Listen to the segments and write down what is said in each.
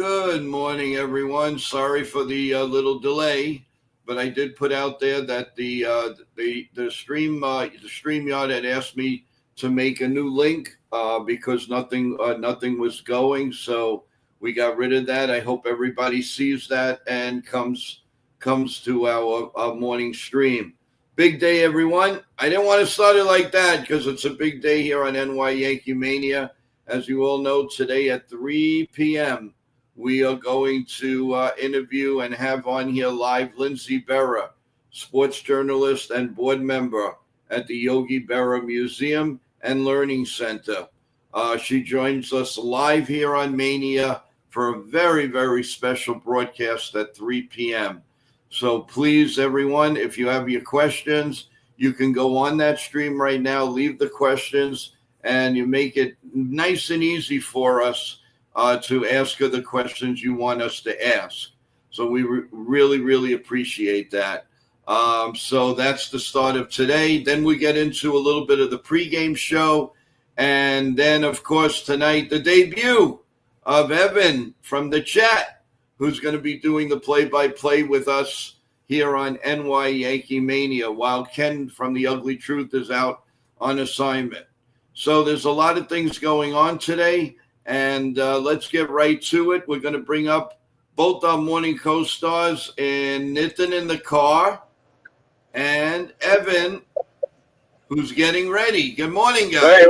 Good morning, everyone. Sorry for the little delay, but I did put out there that the StreamYard had asked me to make a new link because nothing was going, so we got rid of that. I hope everybody sees that and comes to our morning stream. Big day, everyone. I didn't want to start it like that because it's a big day here on NY Yankee Mania. As you all know, today at 3 p.m., we are going to interview and have on here live Lindsay Berra, sports journalist and board member at the Yogi Berra Museum and Learning Center. She joins us live here on Mania for a very, very special broadcast at 3 p.m. So please, everyone, if you have your questions, you can go on that stream right now, leave the questions, and you make it nice and easy for us to ask her the questions you want us to ask. So we really, really appreciate that. So that's the start of today. Then we get into a little bit of the pregame show. And then, of course, tonight, the debut of Evan from the chat, who's going to be doing the play-by-play with us here on NY Yankee Mania, while Ken from The Ugly Truth is out on assignment. So there's a lot of things going on today, and let's get right to it. We're going to bring up both our morning co-stars, and Nitin in the car, and Evan, who's getting ready. Good morning, guys. Hey,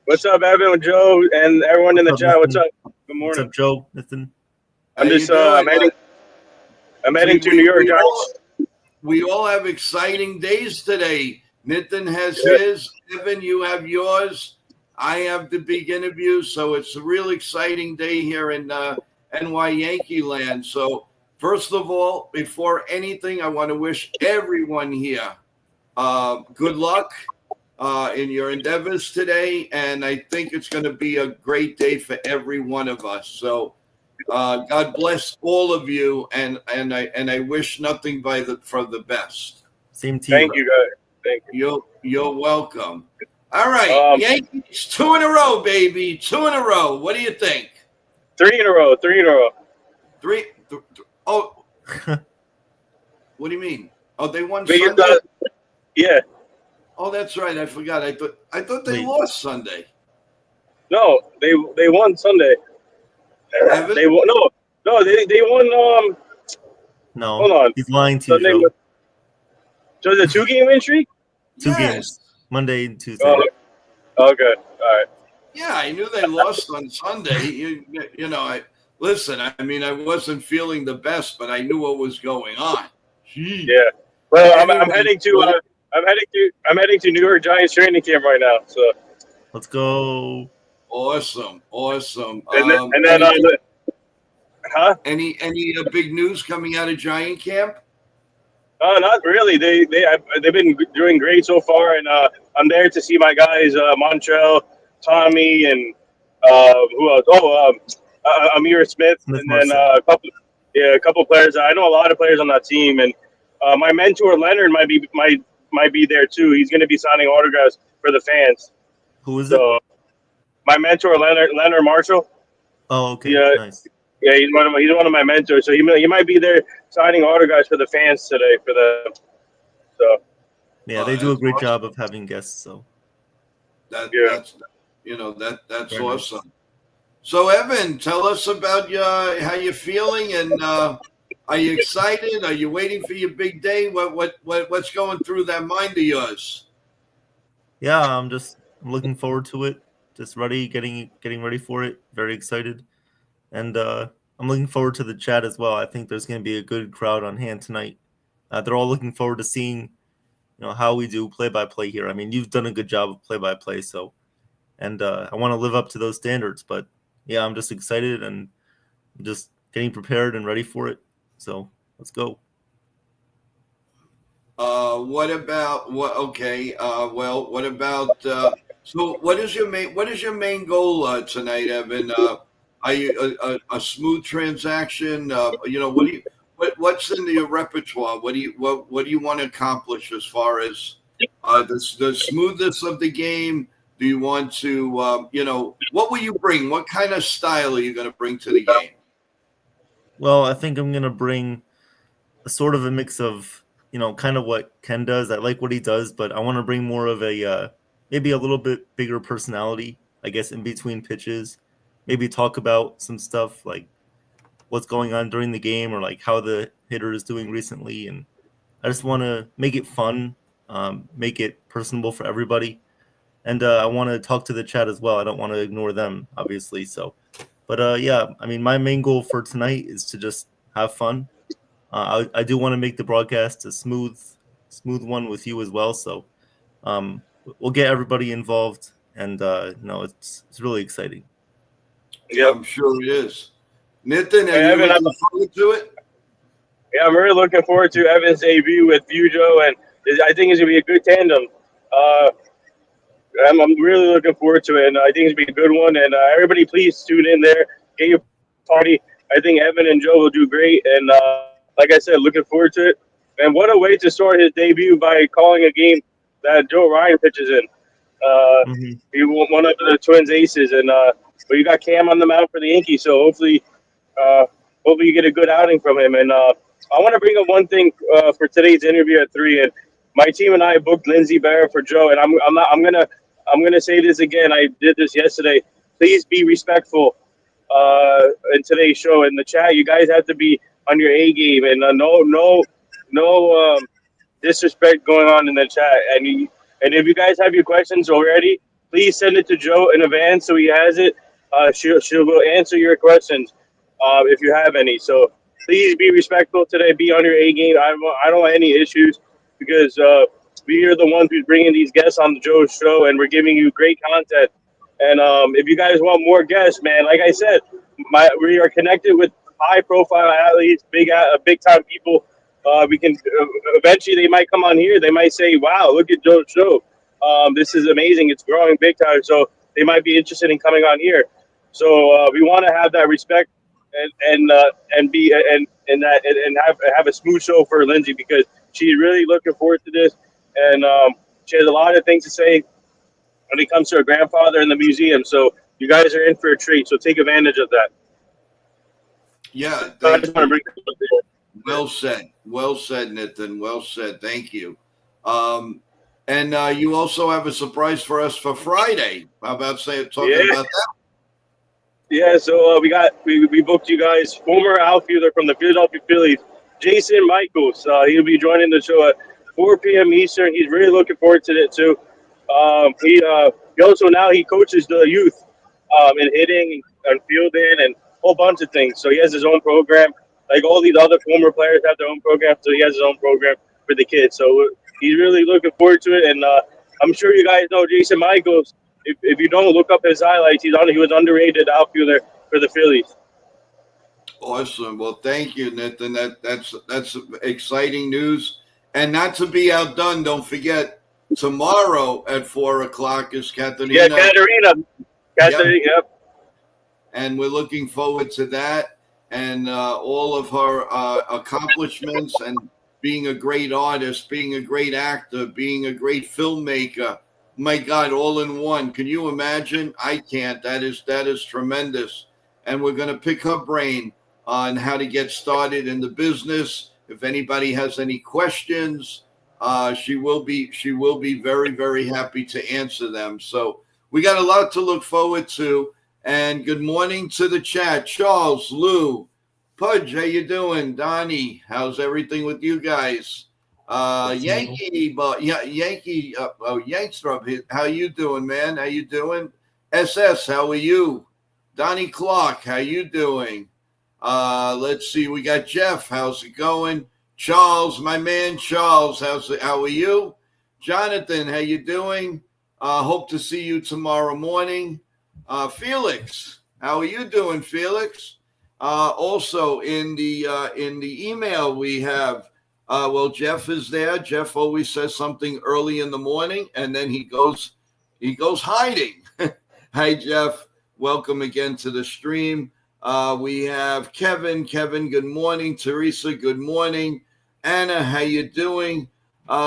what's up, Evan, Joe, and everyone in the chat? What's up? Good morning. What's up, Joe? Nitin? I'm heading to New York, Giants. We all have exciting days today. Nitin has his. Evan, you have yours. I have the big interview. So it's a real exciting day here in NY Yankee land. So first of all, before anything, I want to wish everyone here good luck in your endeavors today. And I think it's going to be a great day for every one of us. So God bless all of you. And I wish nothing for the best. Same to you. Thank you, guys. Thank you. You're welcome. All right, Yankees, 2 in a row, baby. 2 in a row. What do you think? 3 in a row. Oh, what do you mean? Oh, they won But Sunday? Yeah. Oh, that's right. I forgot. I thought they lost Sunday. No, they won Sunday. Evan? They won. No, they won. No, hold on. he's lying to you, Joe. So it's a 2-game win streak? Two games, Monday and Tuesday. Oh, okay. All right. Yeah, I knew they lost on Sunday. You know, I wasn't feeling the best, but I knew what was going on. Jeez. Yeah. Well, I'm heading to New York Giants training camp right now. So let's go. Awesome. And then Any big news coming out of Giant camp? Not really. They've been doing great so far, and I'm there to see my guys, Montrell, Tommy, and who else? Amir Smith, and then a couple players. I know a lot of players on that team, and my mentor Leonard might be there too. He's going to be signing autographs for the fans. Who is it? My mentor Leonard Marshall. Oh, okay. Yeah, nice. Yeah, he's one of my mentors. So he might be there signing autographs for the fans today for them. So yeah, they do a great job of having guests. So that's Very awesome. nice. So Evan, tell us about how you're feeling, and are you excited? Are you waiting for your big day? What's going through that mind of yours? Yeah, I'm looking forward to it. Just ready, getting ready for it. Very excited. And I'm looking forward to the chat as well. I think there's going to be a good crowd on hand tonight. They're all looking forward to seeing, how we do play-by-play here. I mean, you've done a good job of play-by-play, so, and I want to live up to those standards. But yeah, I'm just excited and just getting prepared and ready for it. So let's go. What about what? Okay. What about? So, what is your main goal tonight, Evan? Are you a smooth transaction? What's in your repertoire? What do you want to accomplish as far as the smoothness of the game? Do you want to what will you bring? What kind of style are you going to bring to the game? Well, I think I'm gonna bring a sort of a mix of, kind of what Ken does. I like what he does, but I want to bring more of a maybe a little bit bigger personality, I guess, in between pitches. Maybe talk about some stuff like what's going on during the game or like how the hitter is doing recently. And I just want to make it fun, make it personable for everybody. And I want to talk to the chat as well. I don't want to ignore them, obviously. So, but yeah, I mean, my main goal for tonight is to just have fun. I do want to make the broadcast a smooth one with you as well. So we'll get everybody involved, and no, it's really exciting. Yep. I'm sure it is. Nitin, are Hey, you Evan, looking forward to it? yeah, I'm really looking forward to Evan's debut with Fujo, and I think it's gonna be a good tandem. Uh, I'm really looking forward to it, and I think it's gonna be a good one. And everybody, please tune in there, get your party. I think Evan and Joe will do great, and like I said, looking forward to it. And what a way to start his debut by calling a game that Joe Ryan pitches in. Mm-hmm. He one of the Twins aces, and but you got Cam on the mound for the Yankees, so uh, hopefully you get a good outing from him. And I want to bring up one thing for today's interview at 3. And my team and I booked Lindsey Barra for Joe, and I'm gonna say this again. I did this yesterday. Please be respectful in today's show. In the chat, you guys have to be on your A game, and no disrespect going on in the chat. And if you guys have your questions already, please send it to Joe in advance so he has it. She will answer your questions if you have any. So please be respectful today. Be on your A game. I don't want any issues because we are the ones who's bringing these guests on the Joe show, and we're giving you great content. And if you guys want more guests, man, like I said, we are connected with high profile athletes, big time people. We can eventually they might come on here. They might say, "Wow, look at Joe's show. This is amazing. It's growing big time." So they might be interested in coming on here. So we want to have that respect and be and have a smooth show for Lindsay because she's really looking forward to this, and she has a lot of things to say when it comes to her grandfather in the museum. So you guys are in for a treat. So take advantage of that. Yeah, So I thank just want to you. bring that up there. Well said, Nitin. Well said. Thank you. And you also have a surprise for us for Friday. How about talking Yeah. about that? Yeah, so we booked you guys, former outfielder from the Philadelphia Phillies, Jason Michaels. He'll be joining the show at 4 p.m. Eastern. He's really looking forward to it too. He also now he coaches the youth in hitting and fielding and a whole bunch of things. So he has his own program, like all these other former players have their own program. So he has his own program for the kids. So he's really looking forward to it, and I'm sure you guys know Jason Michaels. If you don't look up his highlights, he was underrated outfielder for the Phillies. Awesome. Well, thank you, Nitin. That's exciting news. And not to be outdone, don't forget tomorrow at 4:00 is Katarina. Yeah, Katarina. Yep. And we're looking forward to that and all of her accomplishments and being a great artist, being a great actor, being a great filmmaker. My God, all in one. Can you imagine? I can't. That is tremendous. And we're going to pick her brain on how to get started in the business. If anybody has any questions, she will be very, very happy to answer them. So we got a lot to look forward to. And good morning to the chat. Charles, Lou, Pudge, how you doing? Donnie, how's everything with you guys? Yankee, Yankstrub, how you doing, man? How you doing? SS, how are you? Donnie Clark, how you doing? Let's see, we got Jeff, how's it going? Charles, my man Charles, how are you? Jonathan, how you doing? Hope to see you tomorrow morning. Felix, how are you doing, Felix? Also in the email we have, Jeff is there. Jeff always says something early in the morning, and then he goes hiding. Hi, Jeff. Welcome again to the stream. We have Kevin. Kevin, good morning. Teresa, good morning. Anna, how you doing?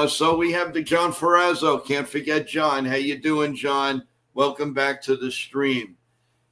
So we have the John Ferrazzo. Can't forget John. How you doing, John? Welcome back to the stream.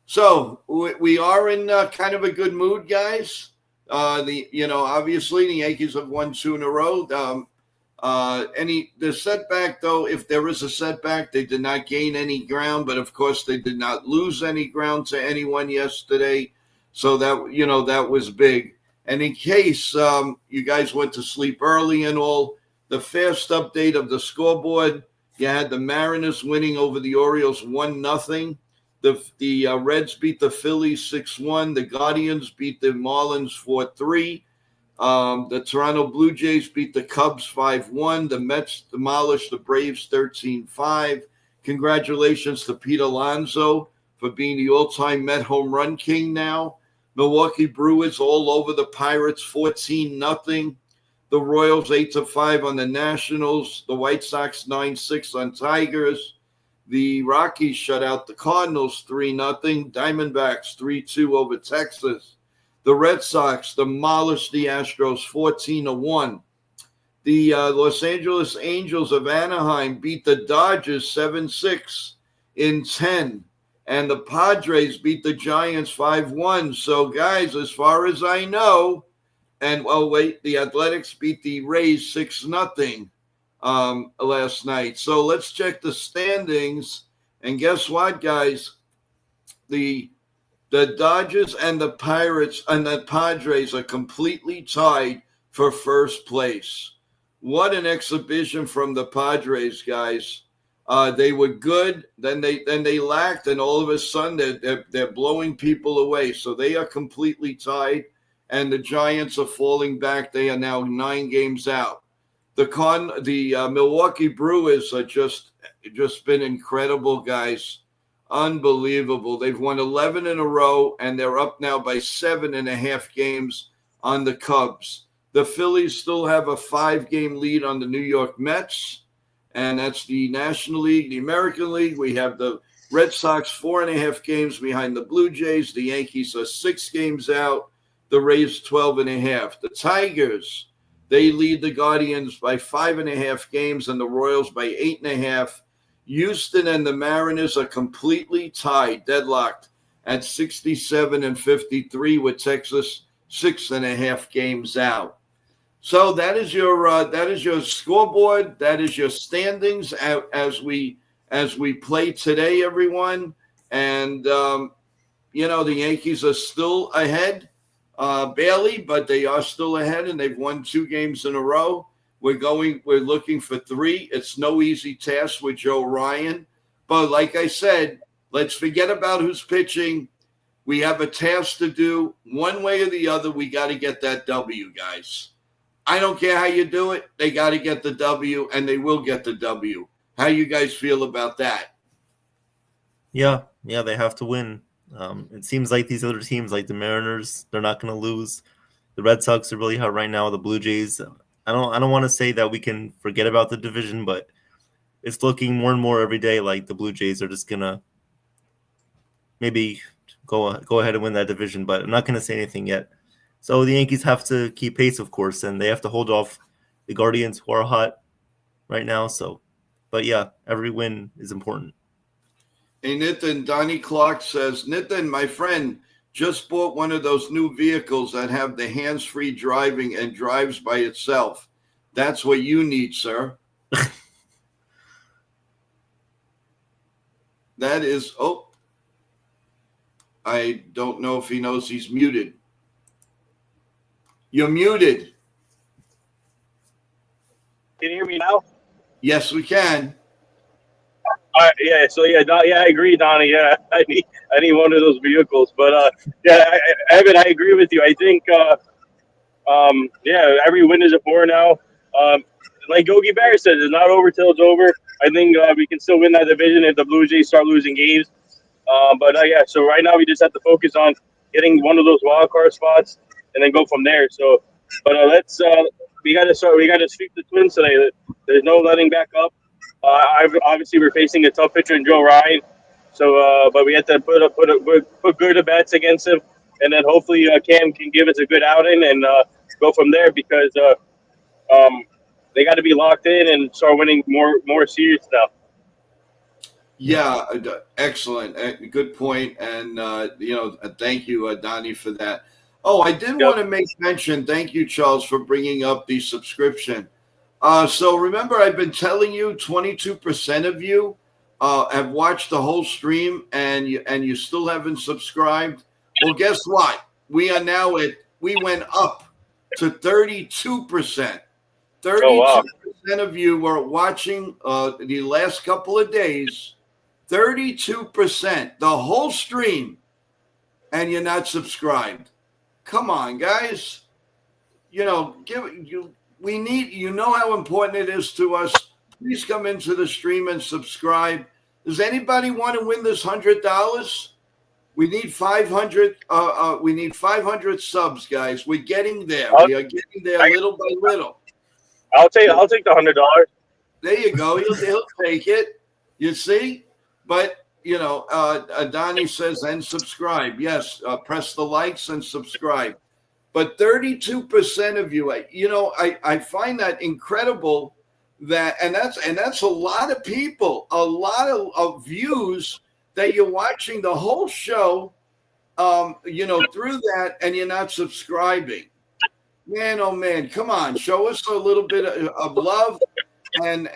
So we are in kind of a good mood, guys. Obviously the Yankees have won 2 in a row. The setback though, if there is a setback, they did not gain any ground, but of course they did not lose any ground to anyone yesterday. So that was big. And in case you guys went to sleep early and all, the fast update of the scoreboard, you had the Mariners winning over the Orioles 1-0. The Reds beat the Phillies 6-1. The Guardians beat the Marlins 4-3. The Toronto Blue Jays beat the Cubs 5-1. The Mets demolished the Braves 13-5. Congratulations to Pete Alonso for being the all-time Met home run king now. Milwaukee Brewers all over the Pirates 14-0. The Royals 8-5 on the Nationals. The White Sox 9-6 on Tigers. The Rockies shut out the Cardinals 3-0. Diamondbacks 3-2 over Texas. The Red Sox demolished the Astros 14-1. The Los Angeles Angels of Anaheim beat the Dodgers 7-6 in 10. And the Padres beat the Giants 5-1. So, guys, as far as I know, the Athletics beat the Rays 6-0 last night. So let's check the standings. And guess what, guys? The Dodgers and the Pirates and the Padres are completely tied for first place. What an exhibition from the Padres, guys. They were good, then they lacked, and all of a sudden they're blowing people away. So they are completely tied, and the Giants are falling back. They are now 9 games out. The Milwaukee Brewers are just been incredible, guys. Unbelievable. They've won 11 in a row, and they're up now by 7.5 games on the Cubs. The Phillies still have a 5-game lead on the New York Mets, and that's the National League. The American League, we have the Red Sox 4.5 games behind the Blue Jays. The Yankees are 6 games out. The Rays 12.5. The Tigers, they lead the Guardians by 5.5 games and the Royals by 8.5. Houston and the Mariners are completely tied, deadlocked at 67 and 53 with Texas 6.5 games out. So that is your scoreboard. That is your standings as we play today, everyone. And the Yankees are still ahead, barely, but they are still ahead, and they've won 2 games in a row. We're looking for 3. It's no easy task with Joe Ryan. But like I said, let's forget about who's pitching. We have a task to do. One way or the other, we got to get that W, guys. I don't care how you do it. They got to get the W, and they will get the W. How you guys feel about that? Yeah, they have to win. It seems like these other teams, like the Mariners, they're not going to lose. The Red Sox are really hot right now. The Blue Jays, I don't want to say that we can forget about the division, but it's looking more and more every day like the Blue Jays are just gonna maybe go ahead and win that division. But I'm not going to say anything yet. So the Yankees have to keep pace, of course, and they have to hold off the Guardians, who are hot right now. So, but yeah, every win is important. Hey, Nitin, Donnie Clark says, Nitin, my friend, just bought one of those new vehicles that have the hands-free driving and drives by itself. That's what you need, sir. That is, I don't know if he knows he's muted. You're muted. Can you hear me now? Yes, we can. Yeah. So I agree, Donnie. Yeah, I need one of those vehicles. But Evan, I agree with you. I think every win is a 4 now. Like Yogi Berra said, it's not over till it's over. I think we can still win that division if the Blue Jays start losing games. So right now we just have to focus on getting one of those wild card spots and then go from there. So, but we got to sweep the Twins today. There's no letting back up. Obviously we're facing a tough pitcher in Joe Ryan. So, but we have to put good at bats against him, and then hopefully Cam can give us a good outing and go from there because they got to be locked in and start winning more series now. Yeah, excellent. Good point. And, thank you, Donnie, for that. Oh, I did Yep. want to make mention. Thank you, Charles, for bringing up the subscription. So remember, I've been telling you, 22% of you have watched the whole stream, and you still haven't subscribed. Well, guess what? We went up to 32%. Oh wow. 32% of you were watching the last couple of days. 32%, the whole stream, and you're not subscribed. Come on, guys. We need, how important it is to us. Please come into the stream and subscribe. Does anybody want to win this $100? We need 500. We need 500 subs, guys. We're getting there. We are getting there little by little. I'll take the $100. There you go. He'll take it. You see, but Donnie says and subscribe. Yes, press the likes and subscribe. But 32% of you, I find that incredible. That's a lot of people, a lot of views that you're watching the whole show, through that, and you're not subscribing. Man, oh man, come on, show us a little bit of love and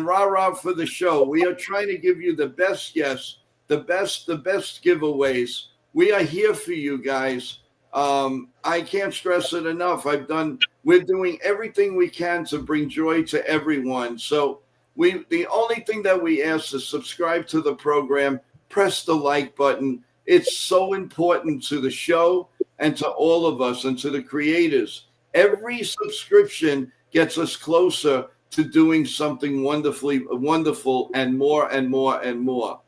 rah for the show. We are trying to give you the best guests, the best giveaways. We are here for you guys. I can't stress it enough. We're doing everything we can to bring joy to everyone. So the only thing that we ask is subscribe to the program, press the like button. It's so important to the show and to all of us and to the creators. Every subscription gets us closer to doing something wonderful and more and more and more.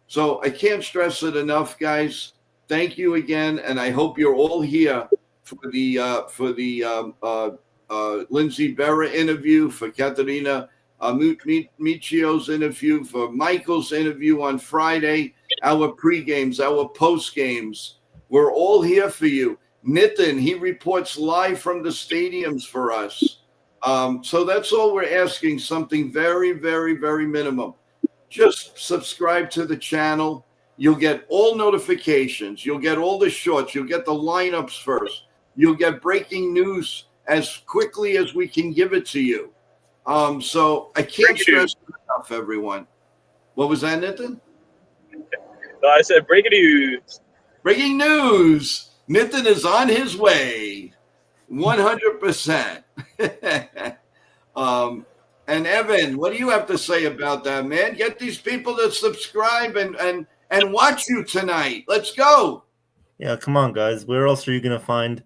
So I can't stress it enough, guys. Thank you again, and I hope you're all here for the Lindsay Berra interview, for Katerina Michio's interview, for Michael's interview on Friday, our pre-games, our post-games. We're all here for you. Nitin, he reports live from the stadiums for us. So that's all we're asking, something very, very, very minimum. Just subscribe to the channel. You'll get all notifications. You'll get all the shorts. You'll get the lineups first. You'll get breaking news as quickly as we can give it to you. So I can't stress enough, everyone. What was that, Nitin? No, I said breaking news. Breaking news. Nitin is on his way. 100%. And Evan, what do you have to say about that, man? Get these people to subscribe and watch you tonight. Let's go. Yeah, come on, guys. Where else are you going to find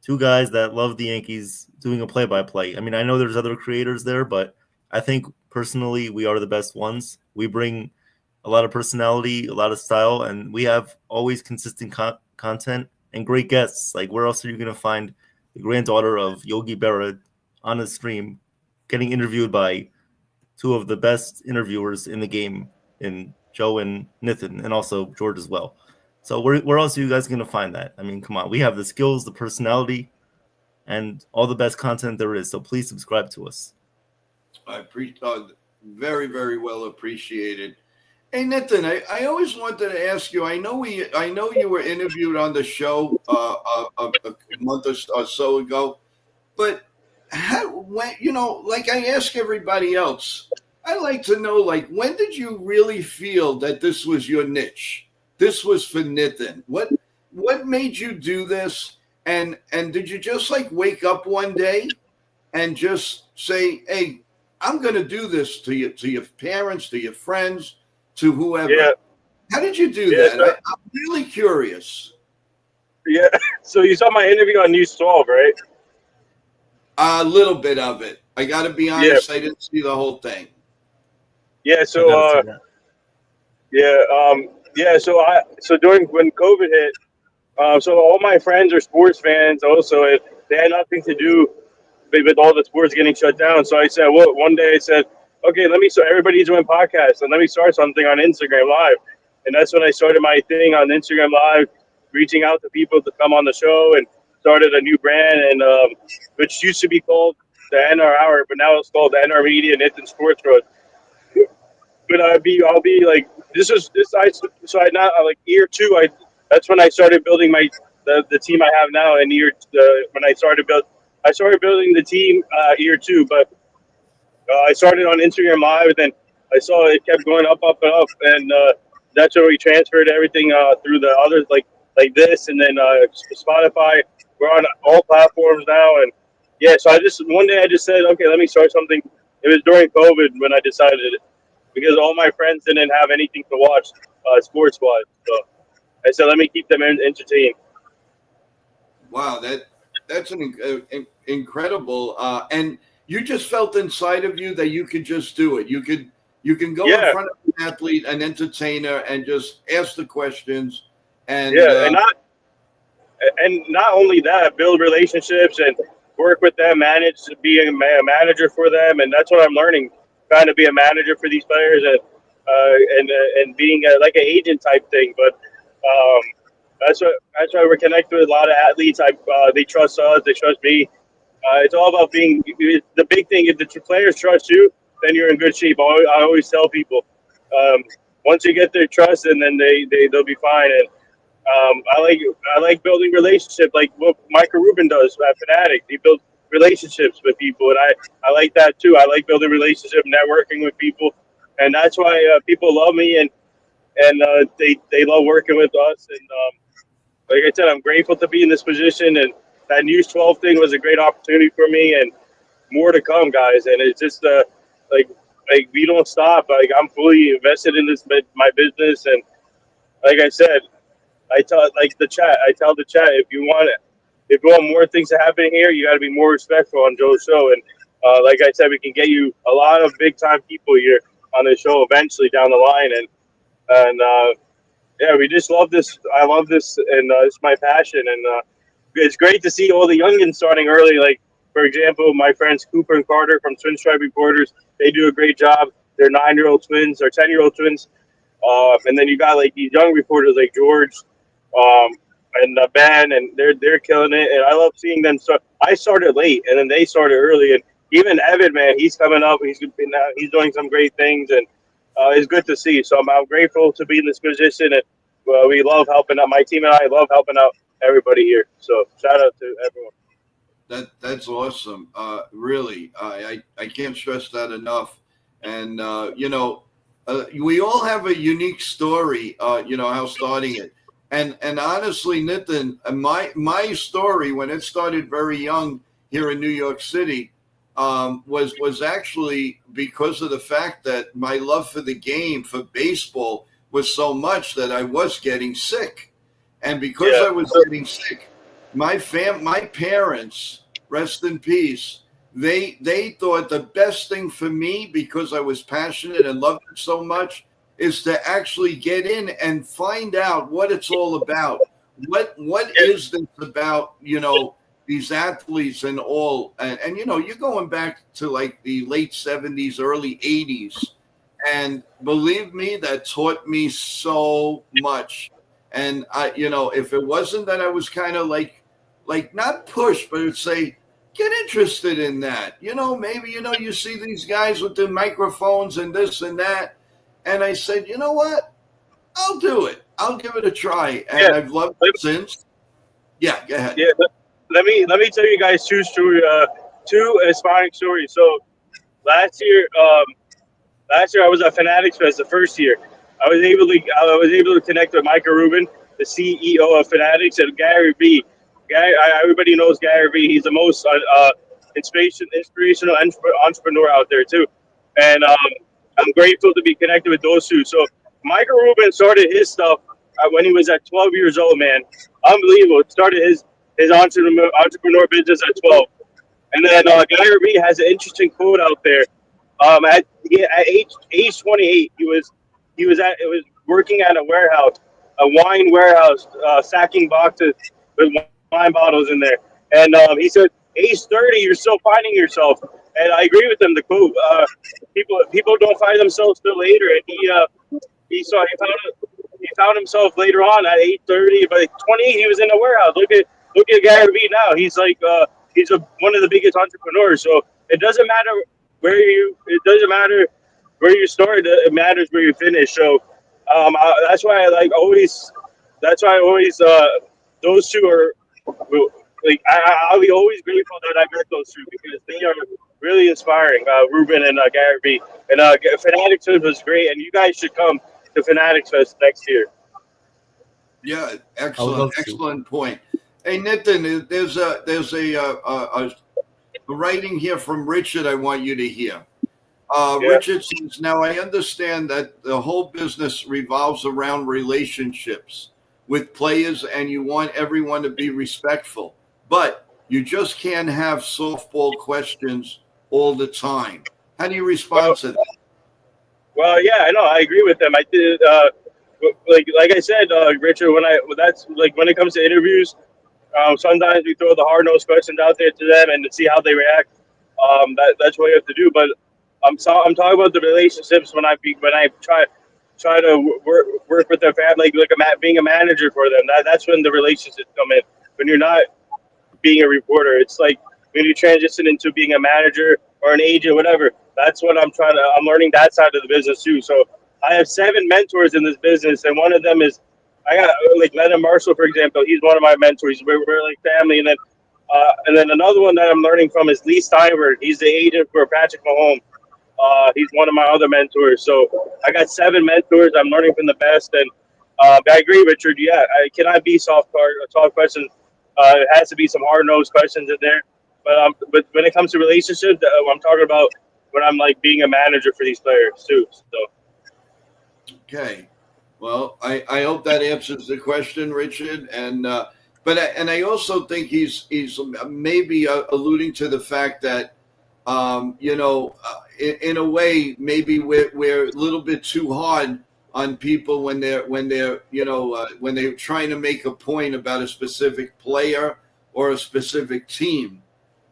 two guys that love the Yankees doing a play-by-play? I mean, I know there's other creators there, but I think personally we are the best ones. We bring a lot of personality, a lot of style, and we have always consistent content and great guests. Like, where else are you going to find the granddaughter of Yogi Berra on a stream getting interviewed by two of the best interviewers in the game, in Joe and Nitin, and also George as well? So where else are you guys going to find that? I mean, come on. We have the skills, the personality, and all the best content there is. So please subscribe to us. I very, very well appreciated. Hey, Nitin, I always wanted to ask you. I know you were interviewed on the show a month or so ago, but like I ask everybody else, I like to know, like, when did you really feel that this was your niche? This was for Nitin. What made you do this? And did you just like wake up one day and just say, "Hey, I'm going to do this," to your parents, to your friends, to whoever? Yeah. How did you do that? I'm really curious. Yeah. So you saw my interview on News 12, right? A little bit of it. I got to be honest. Yeah. I didn't see the whole thing. Yeah. So so during when COVID hit, so all my friends are sports fans also, and they had nothing to do with all the sports getting shut down. So I said, well, one day I said, okay, everybody's doing podcasts, and let me start something on Instagram Live. And that's when I started my thing on Instagram Live, reaching out to people to come on the show, and started a new brand, and which used to be called the NR Hour, but now it's called the NR Media Nitin Sports Road. But I'll be like, year two. That's when I started building my the team I have now in when I started building the team year 2, but I started on Instagram Live, and I saw it kept going up, up, and up, and that's where we transferred everything through the others, like this, and then Spotify. We're on all platforms now, and yeah. So one day I just said, okay, let me start something. It was during COVID when I decided it, because all my friends didn't have anything to watch sports wise. So I said, let me keep them entertained. Wow, that's incredible. And you just felt inside of you that you could just do it. You can go in Yeah, front of an athlete, an entertainer, and just ask the questions. And yeah, and not only that, build relationships and work with them, be a manager for them, and that's what I'm learning, trying to be a manager for these players, and being like an agent type thing. But that's why we're connected with a lot of athletes. They trust us, they trust me. It's all about being the big thing. If the players trust you, then you're in good shape. I always tell people, um, once you get their trust, and then they'll be fine. And I like building relationships, like what Michael Rubin does at Fanatic. He builds relationships with people, and I like that too. I like building relationships, networking with people, and that's why people love me, and they love working with us. And like I said, I'm grateful to be in this position, and that News 12 thing was a great opportunity for me, and more to come, guys. And it's just like like we don't stop. Like I'm fully invested in my business, and like I said. I tell the chat, if you want more things to happen here, you got to be more respectful on Joe's show. And like I said, we can get you a lot of big time people here on the show eventually down the line. And yeah, we just love this. I love this, and it's my passion. And it's great to see all the youngins starting early. Like for example, my friends Cooper and Carter from Twin Stripe Reporters, they do a great job. They're 9-year-old twins or 10-year-old twins. And then you got like these young reporters like George, um, and Ben, and they're killing it. And I love seeing them start. I started late, and then they started early. And even Evan, man, he's coming up. He's doing some great things, and it's good to see. So I'm grateful to be in this position, and we love helping out. My team and I love helping out everybody here. So shout out to everyone. that's awesome. Really, I can't stress that enough. And we all have a unique story. How starting it. And honestly, Nitin, my story when it started very young here in New York City was actually because of the fact that my love for the game, for baseball, was so much that I was getting sick, and because Yeah, I was getting sick, my parents, rest in peace, they thought the best thing for me, because I was passionate and loved it so much, is to actually get in and find out what it's all about. What is this about? These athletes and all, and you're going back to like the late 70s, early 80s, and believe me, that taught me so much. And if it wasn't that I was kind of like not pushed, but it would say, get interested in that. Maybe you see these guys with the microphones and this and that, and I said, you know what? I'll do it. I'll give it a try, yeah. and I've loved it since. Yeah, go ahead. Yeah, let me tell you guys two inspiring stories. So last year, I was at Fanatics Fest the first year. I was able to connect with Michael Rubin, the CEO of Fanatics, and Gary B. Everybody knows Gary B. He's the most inspirational entrepreneur out there too, and I'm grateful to be connected with those two. So Michael Rubin started his stuff when he was at 12 years old. Man, unbelievable! Started his entrepreneur business at 12. And then Gary Vee has an interesting quote out there. At age 28, he was working at a warehouse, a wine warehouse, sacking boxes with wine bottles in there. And he said, age 30, you're still finding yourself. And I agree with him. The quote, people don't find themselves till later. And he found himself later on at age 30, but at 28 he was in a warehouse. Look at Gary Vee now. He's like one of the biggest entrepreneurs. So it doesn't matter where you start. It matters where you finish. So that's why I always those two are like I'll be always grateful that I met those two because they are really inspiring. Ruben and Gary B. And Fanatics Fest was great, and you guys should come to Fanatics Fest next year. Yeah, I would love to. excellent point. Hey, Nitin, there's a writing here from Richard. I want you to hear. Yeah. Richard says, now I understand that the whole business revolves around relationships with players and you want everyone to be respectful, but you just can't have softball questions all the time. How do you respond to that? Well, yeah, I know. I agree with them. I did, like I said, Richard. That's like when it comes to interviews, sometimes we throw the hard nosed questions out there to them and to see how they react. That's what you have to do. But I'm talking about the relationships when I try to work with their family, like being a manager for them. That's when the relationships come in. When you're not being a reporter, it's like when you transition into being a manager or an agent, whatever. That's what I'm learning that side of the business too. So I have 7 mentors in this business, and one of them is I got like Lennon Marshall, for example. He's one of my mentors. We're like family, and then another one that I'm learning from is Lee Steinberg. He's the agent for Patrick Mahomes. He's one of my other mentors. So I got 7 mentors. I'm learning from the best, and I agree, Richard. Yeah, I cannot be soft questions. It has to be some hard nosed questions in there. But when it comes to relationships, I'm talking about when I'm like being a manager for these players too. So Okay. Well, I hope that answers the question, Richard. And I also think he's maybe alluding to the fact that in a way maybe we're a little bit too hard on people when they're when they're trying to make a point about a specific player or a specific team.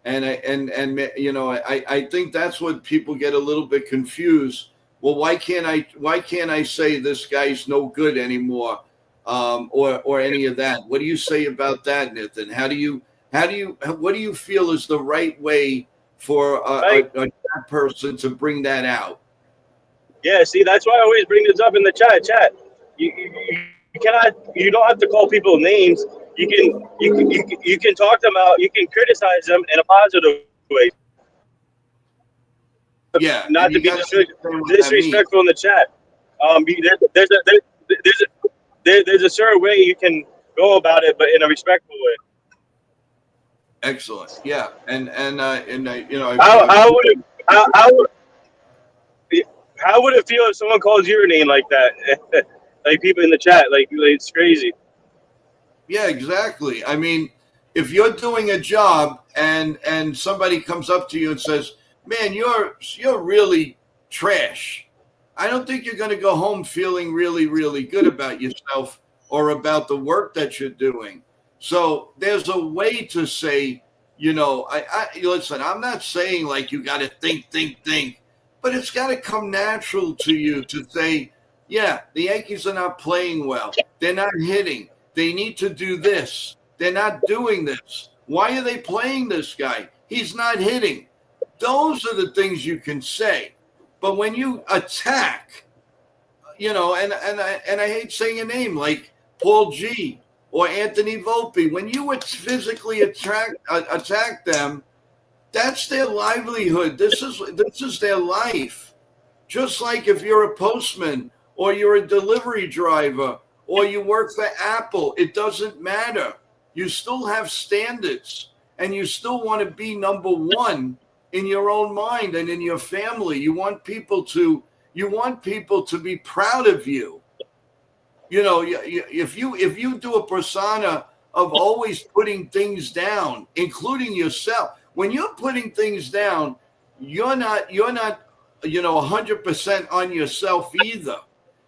And I think that's what people get a little bit confused. Well, why can't I say this guy's no good anymore, or any of that? What do you say about that, Nathan? What do you feel is the right way for a person to bring that out? yeah, see, that's why I always bring this up in the chat. You don't have to call people names. You can talk them out. You can criticize them in a positive way. Yeah, Not to be disrespectful in the chat. There's a certain way you can go about it, but in a respectful way. Excellent. Yeah, and how would it feel if someone calls your name like that? Like people in the chat, like it's crazy. Yeah, exactly. I mean, if you're doing a job and somebody comes up to you and says, "Man, you're really trash," I don't think you're going to go home feeling really, really good about yourself or about the work that you're doing. So there's a way to say, I listen. I'm not saying like you got to think, but it's got to come natural to you to say, yeah, the Yankees are not playing well. They're not hitting. They need to do this. They're not doing this. Why are they playing this guy? He's not hitting. Those are the things you can say. But when you attack, and I hate saying a name like Paul G or Anthony Volpe, when you would physically attack them, that's their livelihood. This is their life. Just like if you're a postman or you're a delivery driver or you work for Apple, it doesn't matter. You still have standards and you still want to be number one in your own mind and in your family. You want people to be proud of you. If you do a persona of always putting things down, including yourself, when you're putting things down, you're not 100% on yourself either.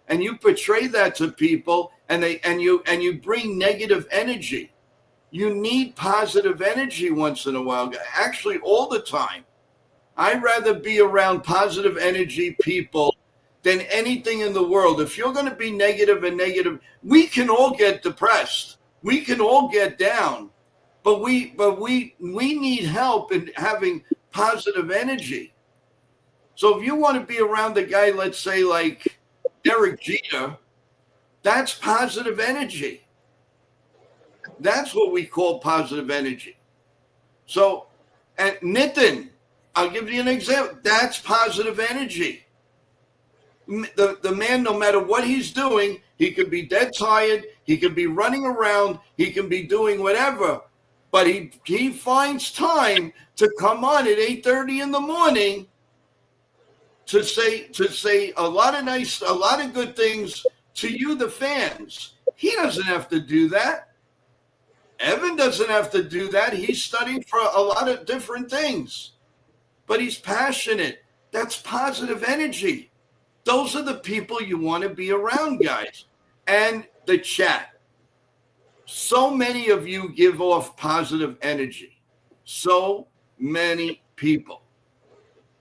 And you portray that to people and you bring negative energy. You need positive energy once in a while, actually all the time. I'd rather be around positive energy people than anything in the world. If you're going to be negative, we can all get depressed. We can all get down, but we need help in having positive energy. So if you want to be around a guy, let's say like Derek Jeter, that's positive energy. That's what we call positive energy. So, and Nitin, I'll give you an example. That's positive energy. The man, no matter what he's doing, he could be dead tired, he could be running around, he can be doing whatever, but he finds time to come on at 8:30 in the morning to say a lot of good things to you, the fans. He doesn't have to do that. Evan doesn't have to do that. He's studying for a lot of different things, but he's passionate. That's positive energy. Those are the people you want to be around, guys. And the chat. So many of you give off positive energy. So many people.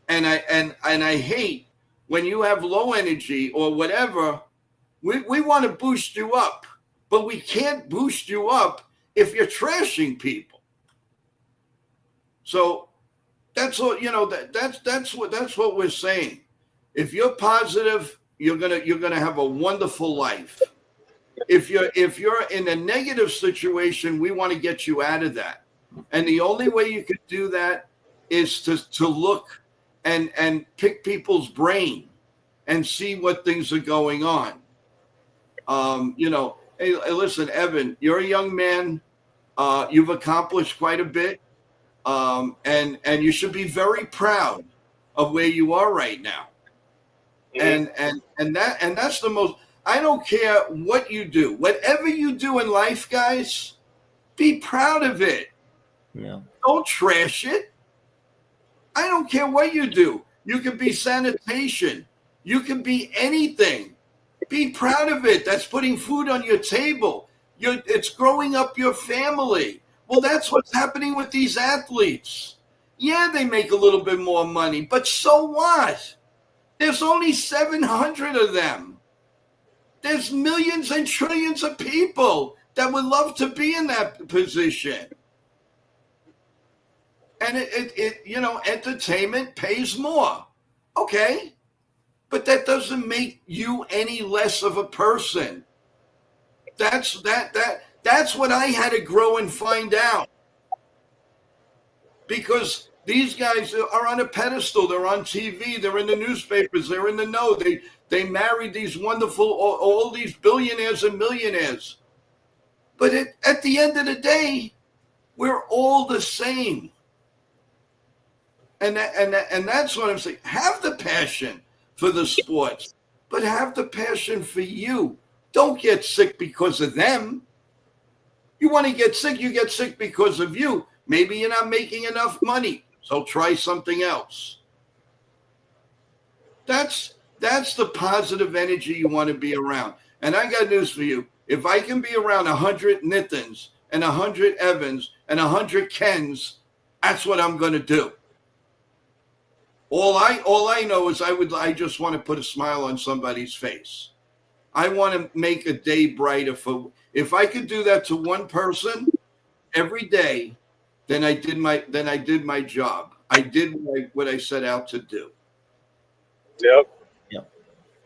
And I hate when you have low energy or whatever, we want to boost you up. But we can't boost you up if you're trashing people. So that's what that's what we're saying. If you're positive, you're gonna have a wonderful life. If you're in a negative situation, we want to get you out of that. And the only way you could do that is to look and pick people's brain and see what things are going on. Hey, listen, Evan, you're a young man. You've accomplished quite a bit, and you should be very proud of where you are right now. And that's the most. I don't care what you do, whatever you do in life, guys. Be proud of it. Yeah. Don't trash it. I don't care what you do. You can be sanitation. You can be anything. Be proud of it. That's putting food on your table. It's growing up your family. Well, that's what's happening with these athletes. Yeah, they make a little bit more money, but so what? There's only 700 of them. There's millions and trillions of people that would love to be in that position. And entertainment pays more. Okay. But that doesn't make you any less of a person. That's what I had to grow and find out. Because these guys are on a pedestal. They're on TV. They're in the newspapers. They're in the know. They married these wonderful, all these billionaires and millionaires. But at the end of the day, we're all the same. And that's what I'm saying. Have the passion for the sports, but have the passion for you. Don't get sick because of them. You want to get sick, you get sick because of you. Maybe you're not making enough money, so try something else. That's the positive energy you want to be around. And I got news for you. If I can be around 100 Nithans and 100 Evans and 100 Kens, that's what I'm going to do. All I know is I just want to put a smile on somebody's face. I want to make a day brighter for. If I could do that to one person every day, then I did my job. I did what I set out to do. Yep.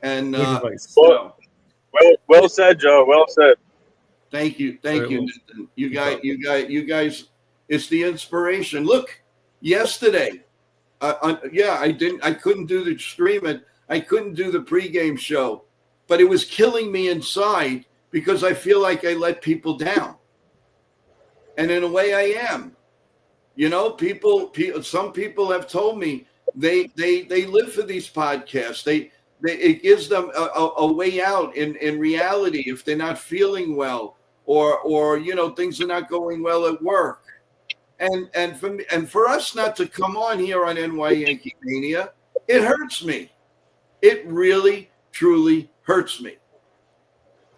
And well said, Joe. Well said. Thank you, Nathan. You guys. It's the inspiration. Look, yesterday. I couldn't do the stream. I couldn't do the pregame show, but it was killing me inside because I feel like I let people down. And in a way I am. Some people have told me they live for these podcasts. It gives them a way out in reality if they're not feeling well or things are not going well at work. And for us not to come on here on NY Yankee Mania, it hurts me. It really, truly hurts me.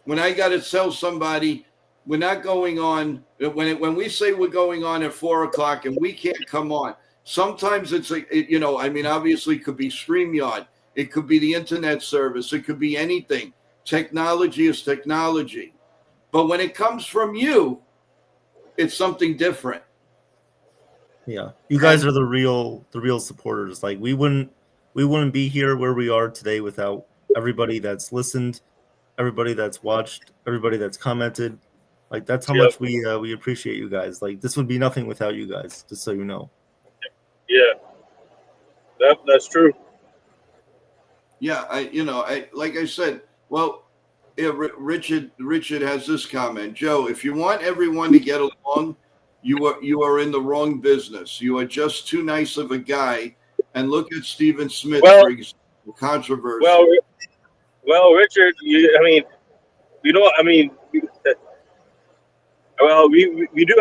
When I got to tell somebody we're not going on, when we say we're going on at 4:00 and we can't come on, sometimes it's obviously it could be StreamYard, it could be the internet service, it could be anything. Technology is technology, but when it comes from you, it's something different. Yeah, you guys are the real supporters. Like we wouldn't be here where we are today without everybody that's listened, everybody that's watched, everybody that's commented. Like that's how much we appreciate you guys. Like this would be nothing without you guys. Just so you know. Yeah, that's true. Yeah, like I said, well, yeah, Richard has this comment. Joe, if you want everyone to get along, you are in the wrong business. You are just too nice of a guy. And look at Stephen Smith, Well, for example, controversy. Well, Richard, we don't. I mean, well, we do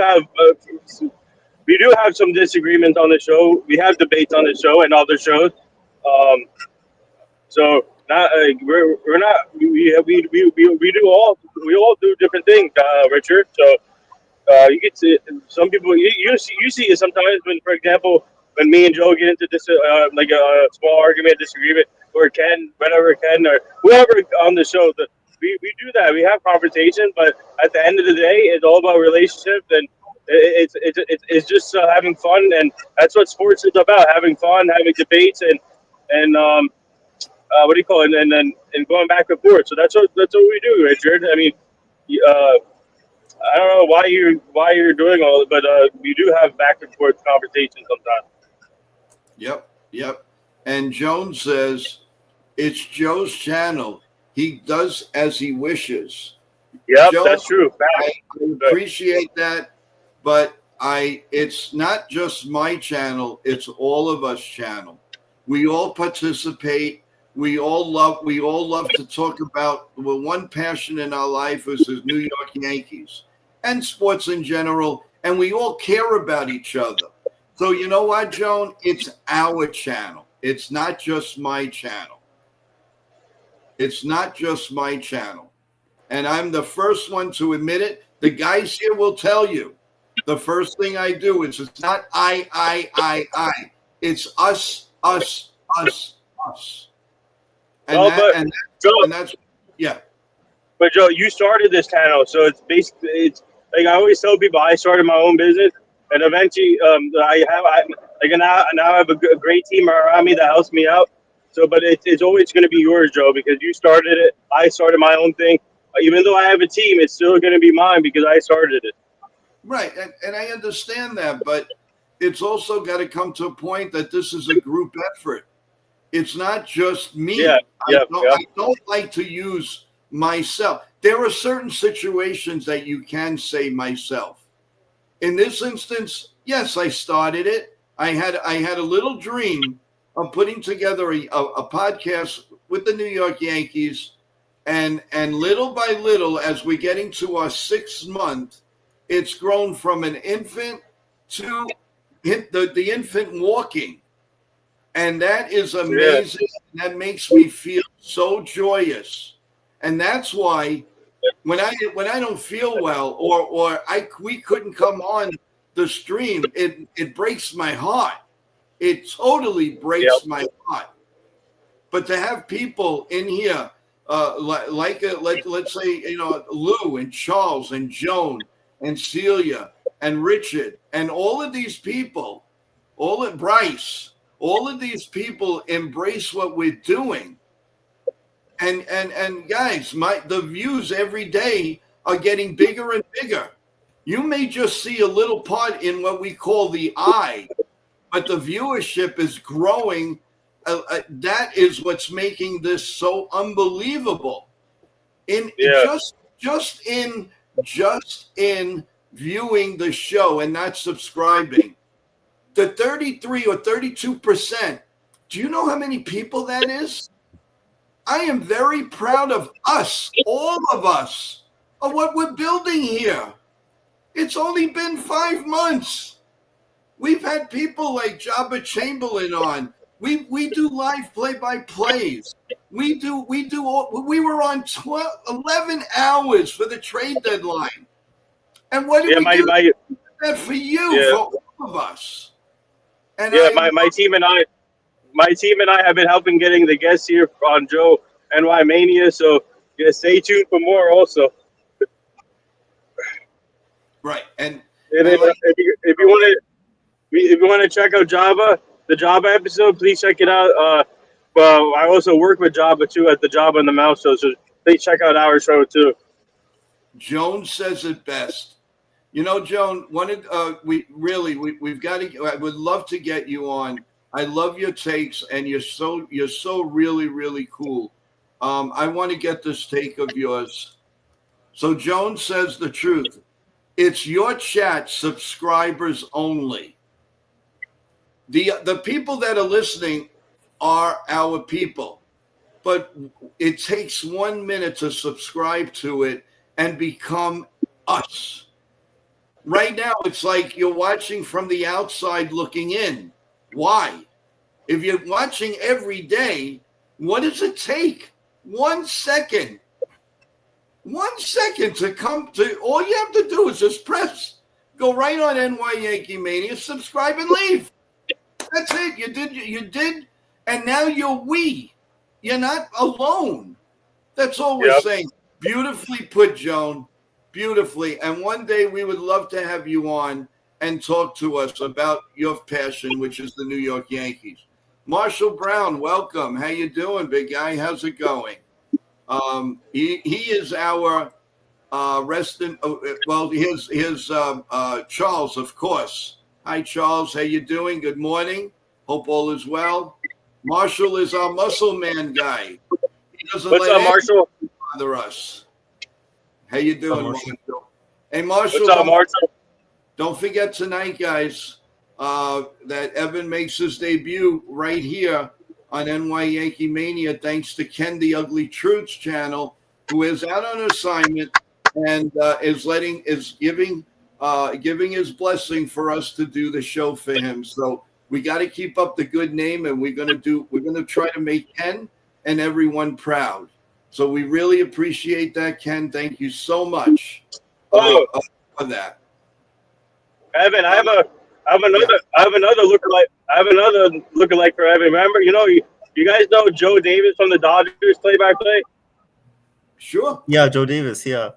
have some disagreements on the show. We have debates on the show and other shows. Um, so not we're not we all do different things, Richard. So you get to some people you see it sometimes when, for example, when me and Joe get into this like a small argument, disagreement, or Ken, or whoever on the show, we do that. We have conversations, but at the end of the day, it's all about relationships, and it's just having fun, and that's what sports is about: having fun, having debates, and what do you call it, and going back and forth. So that's what we do, Richard. I mean. I don't know why you're doing all it, but we do have back and forth conversations sometimes. Yep. And Jones says it's Joe's channel. He does as he wishes. Yep, Joe, that's true. I appreciate that, but it's not just my channel, it's all of us channel. We all participate. We all love to talk about one passion in our life is the New York Yankees and sports in general, and we all care about each other. So you know what, Joan? It's our channel. It's not just my channel. It's not just my channel. And I'm the first one to admit it. The guys here will tell you. The first thing I do is it's not I. It's us. And that's yeah. But Joe, you started this channel, so it's like I always tell people, I started my own business, and eventually, I have a great team around me that helps me out. So, but it's always going to be yours, Joe, because you started it. I started my own thing. Even though I have a team, it's still going to be mine because I started it. Right, and I understand that, but it's also got to come to a point that this is a group effort. It's not just me. I don't like to use myself. There are certain situations that you can say myself. In this instance, yes, I started it. I had a little dream of putting together a podcast with the New York Yankees, and little by little, as we're getting to our 6th month, it's grown from an infant to the infant walking. And that is amazing. Yeah. That makes me feel so joyous. And that's why when I don't feel well or we couldn't come on the stream, it breaks my heart. It totally breaks my heart. But to have people in here let's say Lou and Charles and Joan and Celia and Richard and all of these people, Bryce. All of these people embrace what we're doing. And guys, the views every day are getting bigger and bigger. You may just see a little part in what we call the eye, but the viewership is growing. That is what's making this so unbelievable. Just in viewing the show and not subscribing. The 33 or 32%, do you know how many people that is? I am very proud of us, all of us, of what we're building here. It's only been 5 months. We've had people like Jabba Chamberlain on. We do live play-by-plays. We were on 11 hours for the trade deadline. And what did we do? That for you, for all of us. And my team and I have been helping getting the guests here on Joe NY Mania. So stay tuned for more. Also, right. And if you want to check out the Java episode, please check it out. I also work with Java too at the Java and the Mouse. So please check out our show too. Joan says it best. You know, Joan, we've got to. I would love to get you on. I love your takes, and you're so really really cool. I want to get this take of yours. So Joan says the truth. It's your chat subscribers only. The people that are listening are our people, but it takes 1 minute to subscribe to it and become us. Right now, it's like you're watching from the outside looking in. Why? If you're watching every day, what does it take? 1 second. 1 second to come to. All you have to do is just go right on NY Yankee Mania, subscribe, and leave. That's it. You did, and now you're we. You're not alone. That's all we're saying. Beautifully put, Joan. Beautifully. And one day we would love to have you on and talk to us about your passion, which is the New York Yankees. Marshall Brown, welcome. How you doing, big guy? How's it going? He is our resident. Well, here's Charles, of course. Hi, Charles. How you doing? Good morning. Hope all is well. Marshall is our muscle man guy. He doesn't What's up, Marshall? Bother us. How you doing, Marshall? Hey, What's Marshall. up, Marshall? Don't forget tonight, guys, that Evan makes his debut right here on NY Yankee Mania, thanks to Ken the Ugly Truths channel, who is out on assignment and is giving his blessing for us to do the show for him. So we got to keep up the good name, and we're gonna try to make Ken and everyone proud. So we really appreciate that, Ken. Thank you so much for that. Evan, I have another lookalike. I have another lookalike for Evan. Remember, you guys know Joe Davis from the Dodgers play-by-play? Sure. Yeah, Joe Davis. Yeah.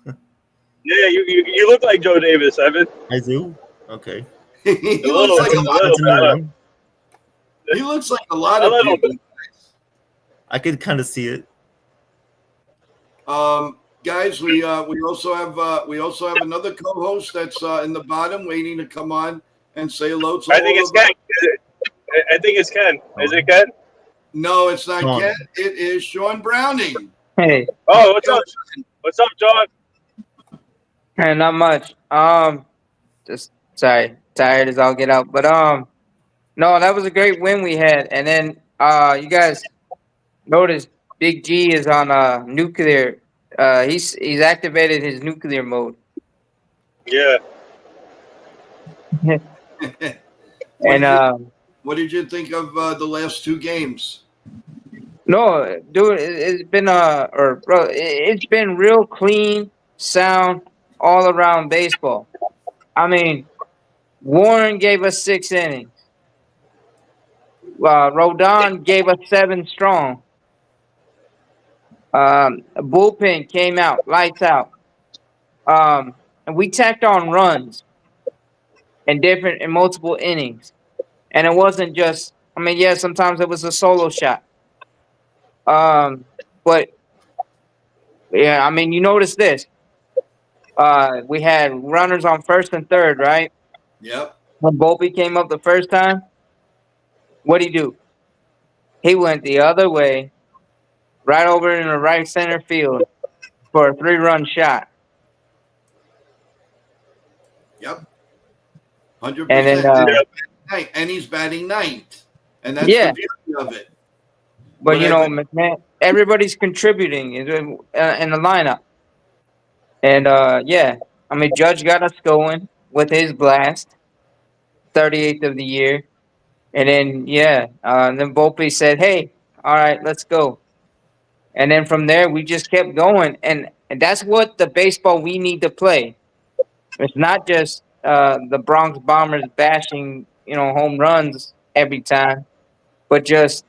Yeah, you look like Joe Davis, Evan. I do. Okay. He looks like a lot of people. I could kind of see it. Guys, we also have another co-host that's in the bottom waiting to come on and say hello to I think it's Ken. I think it's Ken. Is it Ken? No, it's not Sean. Ken. It is Sean Browning. Hey. Oh, what's up? What's up, John? Hey, not much. Just sorry, tired as I'll get out. But no, that was a great win we had. And then you guys notice Big G is on nuclear. He's activated his nuclear mode. Yeah. And what did you think of the last two games? no, dude, it's been it's been real clean, sound, all around baseball. I mean, Warren gave us 6 innings. Rodon gave us 7 strong. Bullpen came out, lights out. And we tacked on runs in multiple innings. And it wasn't just, I mean, yeah, sometimes it was a solo shot. But yeah, I mean, you notice this. We had runners on first and third, right? Yep. When Volpe came up the first time, what'd he do? He went the other way, right over in the right center field for a 3-run shot. Yep. 100%. And then, and he's batting ninth. And that's Yeah. the beauty of it. but you know, man, everybody's contributing in the lineup. And yeah, I mean, Judge got us going with his blast, 38th of the year. And then and then Volpe said, "Hey, all right, let's go." And then from there, we just kept going, and that's what the baseball we need to play. It's not just the Bronx Bombers bashing, home runs every time, but just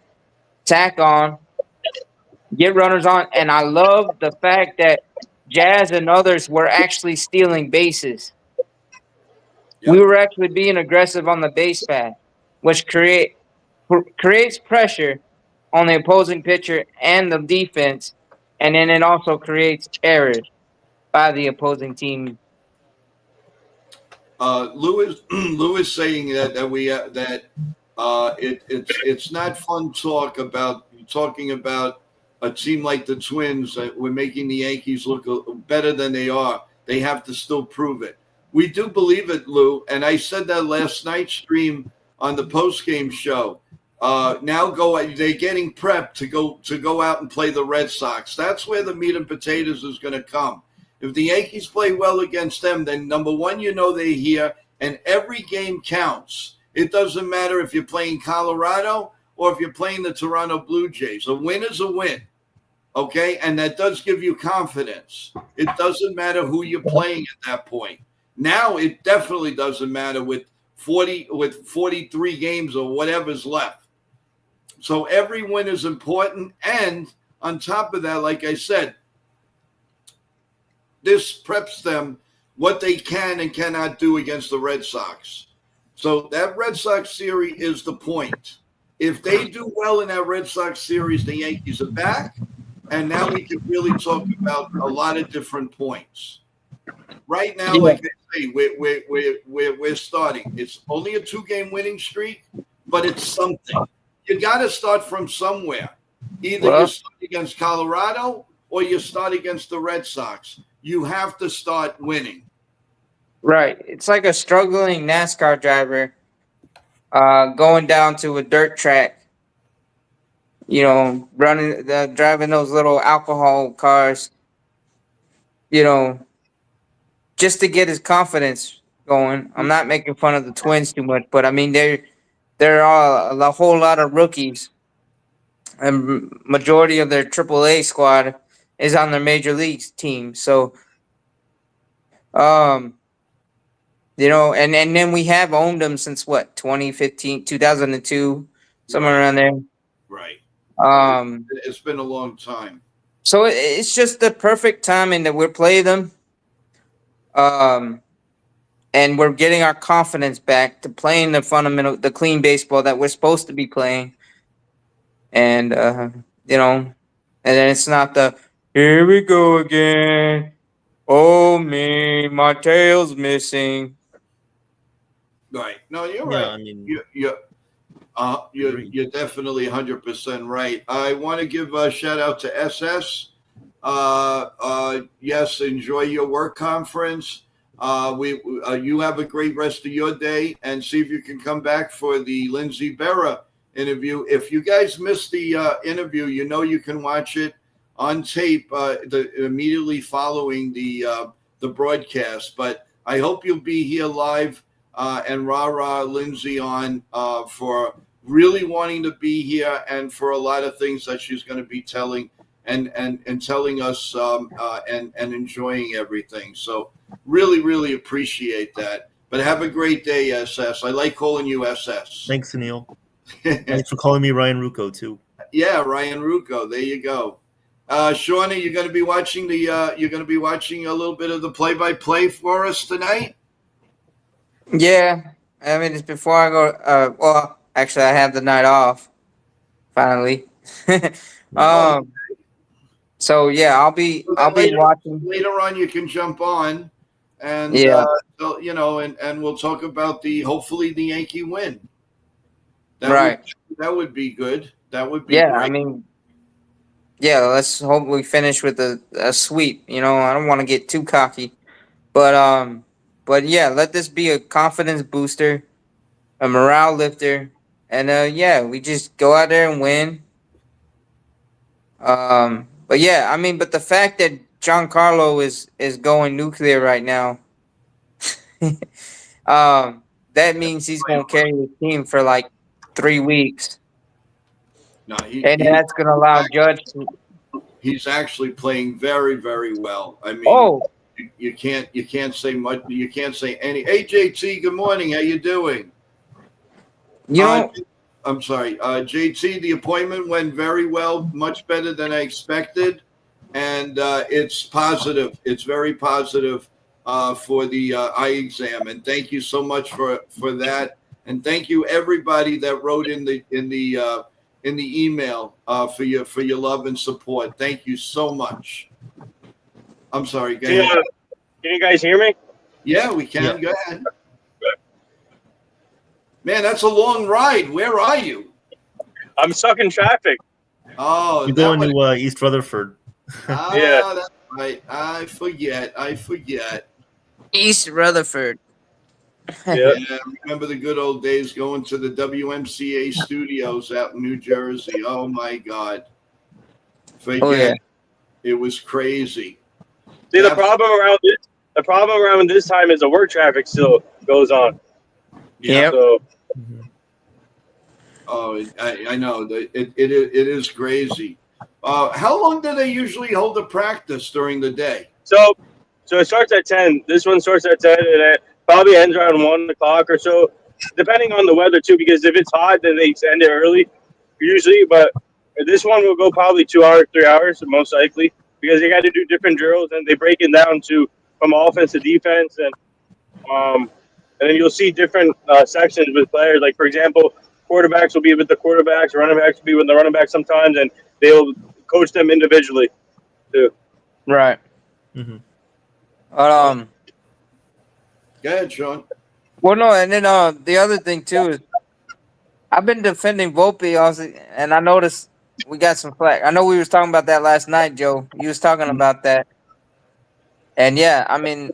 tack on, get runners on. And I love the fact that Jazz and others were actually stealing bases. Yep. We were actually being aggressive on the base path, which creates pressure on the opposing pitcher and the defense, and then it also creates errors. by the opposing team. Lewis saying it's not fun talking about a team like the Twins that we're making the Yankees look better than they are. They have to still prove it. We do believe it, Lou, and I said that last night's stream on the post-game show. They're getting prepped to go out and play the Red Sox. That's where the meat and potatoes is going to come. If the Yankees play well against them, then number one, they're here, and every game counts. It doesn't matter if you're playing Colorado or if you're playing the Toronto Blue Jays. A win is a win, okay? And that does give you confidence. It doesn't matter who you're playing at that point. Now it definitely doesn't matter with 43 games or whatever's left. So every win is important, and on top of that, like I said, this preps them what they can and cannot do against the Red Sox. So that Red Sox series is the point. If they do well in that Red Sox series, the Yankees are back, and now we can really talk about a lot of different points. Right now, like I say, we're starting. It's only a 2-game winning streak, but it's something. You got to start from somewhere. Either you start against Colorado or you start against the Red Sox. You have to start winning. Right. It's like a struggling NASCAR driver going down to a dirt track, driving those little alcohol cars, just to get his confidence going. I'm not making fun of the Twins too much, but I mean, they're all a whole lot of rookies, and majority of their AAA squad is on their major leagues team. So, and then we have owned them since 2015, 2002, somewhere around there. Right. It's been a long time. So it's just the perfect timing that we're playing them. And we're getting our confidence back to playing the clean baseball that we're supposed to be playing. And, and then it's not here we go again. Oh, me, my tail's missing. Right. No, you're right. I mean, you're definitely 100% right. I want to give a shout out to SS. Yes, enjoy your work conference. You have a great rest of your day, and see if you can come back for the Lindsey Berra interview. If you guys missed the interview, you can watch it on tape immediately following the broadcast. But I hope you'll be here live and rah Lindsey on for really wanting to be here and for a lot of things that she's going to be telling and telling us and enjoying everything. So really, really appreciate that. But have a great day, SS. I like calling you SS. Thanks, Anil. Thanks for calling me Ryan Rucco too. Yeah, Ryan Rucco. There you go. Shawnee, you're going to be watching a little bit of the play-by-play for us tonight. Yeah, I mean it's before I go. Well, actually, I have the night off. Finally. So yeah, I'll be watching later on. You can jump on, and and we'll talk about hopefully the Yankee win. That would be good. That would be great. I mean, let's hope we finish with a sweep. I don't want to get too cocky, but yeah, let this be a confidence booster, a morale lifter, and we just go out there and win. But the fact that Giancarlo is going nuclear right now, that means he's going to carry the team for like 3 weeks. No, that's going to allow Judge. He's actually playing very, very well. I mean, you can't say much. You can't say any. Hey, JT, good morning. How you doing? I'm sorry, JT, the appointment went very well, much better than I expected, and it's positive. It's very positive for the eye exam, and thank you so much for that, and thank you everybody that wrote in the email for your love and support. Thank you so much. I'm sorry. Go Yeah. ahead. Can you guys hear me? Yeah, we can. Yeah. Go ahead. Man, that's a long ride. Where are you? I'm stuck in traffic. Oh, You're that going one. to East Rutherford. Yeah. That's right. I forget. East Rutherford. Yeah. Yeah, remember the good old days going to the WMCA studios out in New Jersey. Oh my God. Oh yeah. Forget it. It was crazy. See, That's, the problem around this time is the work traffic still goes on. yeah. Yep. So Oh, I know. It is crazy. How long do they usually hold the practice during the day? so so it starts at 10. This one starts at 10, and it probably ends around 1 o'clock or so, depending on the weather too. Because if it's hot, then they end it early usually. But this one will go probably 2 hours, 3 hours, most likely, because they got to do different drills and they break it down to from offense to defense, and then you'll see different sections with players. Like for example, quarterbacks will be with the quarterbacks, running backs will be with the running backs sometimes, and they'll coach them individually too. Right. Mm-hmm. But Go ahead, Sean. well, no, and then the other thing too is I've been defending Volpe also, and I noticed we got some flack. I know we was talking about that last night, Joe. You was talking about that, and yeah, I mean,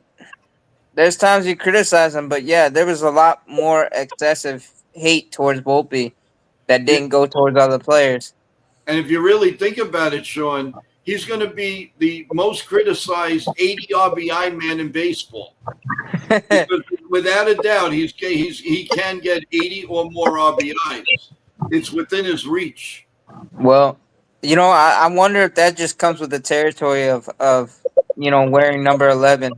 there's times you criticize him, but yeah, there was a lot more excessive hate towards Volpe that Yeah, didn't go towards other players. and if you really think about it, Sean, he's going to be the most criticized 80 RBI man in baseball. Because without a doubt, he can get 80 or more RBIs. It's within his reach. Well, I wonder if that just comes with the territory of wearing number 11.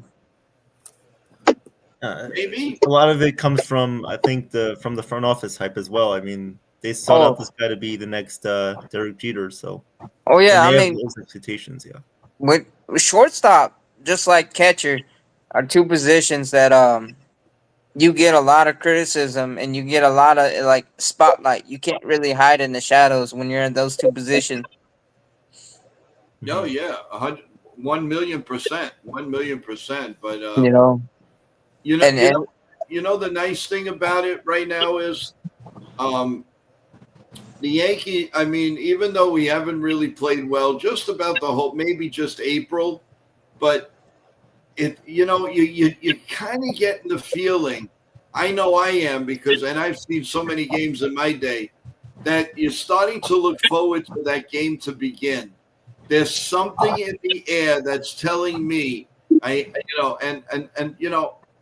Maybe. A lot of it comes from, I think, from the front office hype as well. I mean, they sought out Oh, this guy to be the next Derek Jeter, so oh and yeah. I they have mean, those expectations. Yeah. with shortstop, just like catcher, are two positions that you get a lot of criticism and you get a lot of like spotlight. You can't really hide in the shadows when you're in those two positions. Oh Mhm. yeah, 1,000,000%, 1,000,000%. But You know, you know, and you and know, you know, the nice thing about it right now is, um, the Yankee. I mean, even though we haven't really played well, just about the whole, maybe just April, but you kind of get the feeling. I know I am because, and I've seen so many games in my day, that you're starting to look forward to that game to begin. There's something in the air that's telling me, I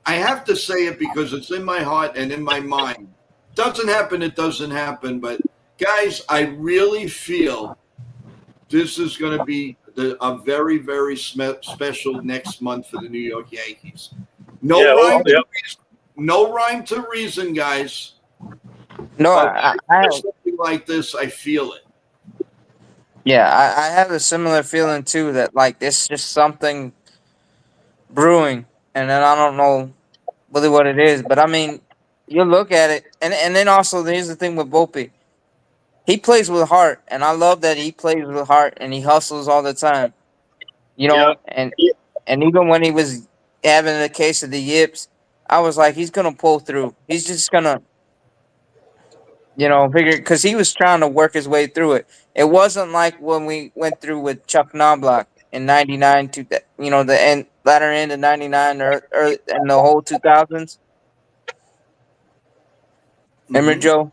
have to say it because it's in my heart and in my mind. Doesn't happen, it doesn't happen. But guys, I really feel this is going to be a very, very special next month for the New York Yankees. No Yeah. rhyme, Yeah. no rhyme to reason, guys. no, But I something like this, I feel it. yeah, I have a similar feeling too that like it's just something brewing, and then I don't know really what it is, but I mean, you look at it, and then also here's the thing with Volpe. He plays with heart, and I love that he plays with heart and he hustles all the time. Yeah. And even when he was having the case of the yips, I was like, he's gonna pull through. He's just gonna, figure because he was trying to work his way through it. It wasn't like when we went through with Chuck Knobloch in '99 to the latter end of '99 or early and the whole 2000s. Remember, Mm-hmm. Joe?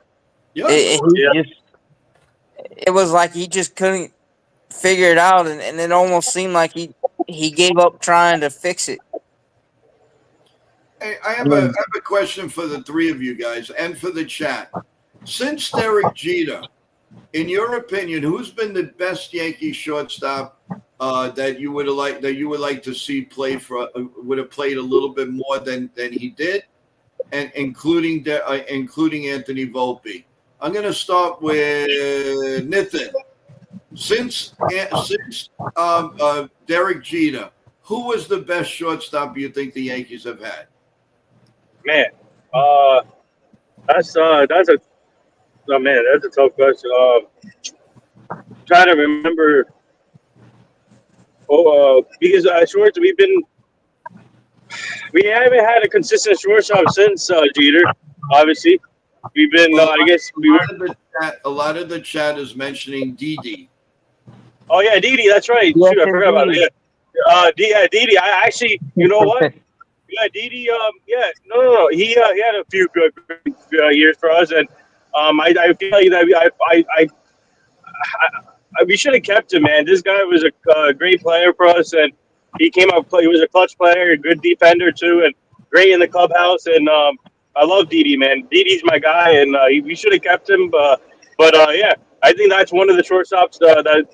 Yes. Yeah. It was like he just couldn't figure it out, and it almost seemed like he gave up trying to fix it. Hey, I have Mm. a question for the three of you guys and for the chat. Since Derek Jeter, in your opinion, who's been the best Yankee shortstop that you would like to see play for? Would have played a little bit more than he did, and including Anthony Volpe. I'm going to start with Nathan. Since Derek Jeter, who was the best shortstop you think the Yankees have had? Man. Uh, that's a oh, man. That's a tough question. Trying to remember. Because shorts, we haven't had a consistent shortstop since Jeter. Obviously, we've been. Well, I guess we were. a lot of the chat is mentioning Didi. Oh yeah, Didi. That's right. Yes, Shoot, I forgot about indeed. it. Yeah, Didi. I actually, you know what? Yeah, Didi. Yeah, no. He had a few good years for us, and I feel like that we should have kept him, man. This guy was a great player for us, and he came up. He was a clutch player, a good defender too, and great in the clubhouse. And I love Didi, man. Didi's my guy, and we should have kept him. But yeah, I think that's one of the shortstops that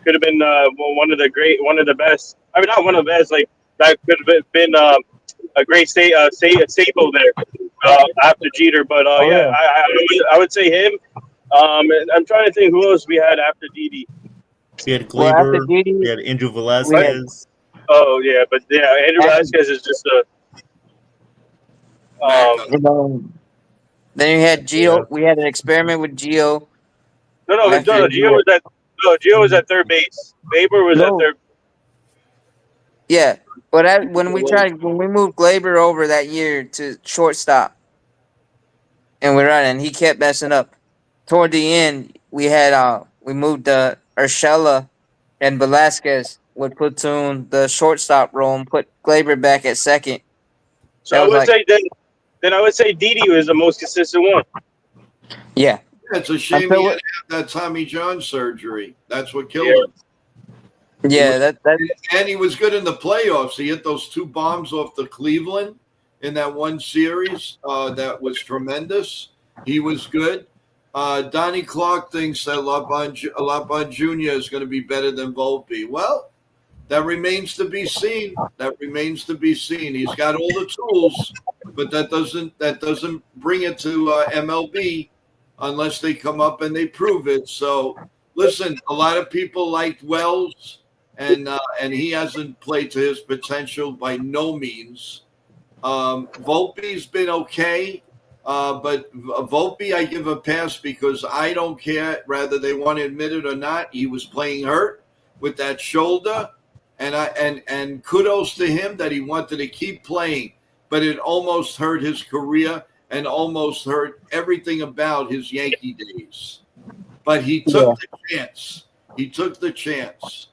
could have been one of the best. I mean, not one of the best. Like that could have been a great staple there after Jeter. But Oh yeah, yeah. I would say him. And I'm trying to think who else we had after Didi. We had Well, after Glaber. Didi, We had Andrew we had Velasquez. Oh yeah, but yeah, Andrew after, Vasquez is just a Backup. you know, then you had Yeah. Gio. We had an experiment with Gio. no. After Gio was at third base. Baber was at no, third. yeah, but when we moved Glaber over that year to shortstop, and we ran, and he kept messing up. Toward the end, we moved Urshela and Velasquez would platoon the shortstop role and put Glaber back at second. So That I was would like, say then I would say Didi was the most consistent one. yeah. It's a shame Until he we- had to have that Tommy John surgery. That's what killed Yeah. him. Yeah, that And he was good in the playoffs. He hit those 2 bombs off the Cleveland in that one series. That was tremendous. He was good. Donnie Clark thinks that Laban Jr. is going to be better than Volpe. Well, that remains to be seen. That remains to be seen. He's got all the tools, but that doesn't bring it to MLB unless they come up and they prove it. So, listen, a lot of people liked Wells, and he hasn't played to his potential by no means. Volpe's been okay. But Volpe, I give a pass because I don't care whether they want to admit it or not. He was playing hurt with that shoulder, and kudos to him that he wanted to keep playing. But it almost hurt his career and almost hurt everything about his Yankee days. But he took the chance. He took the chance.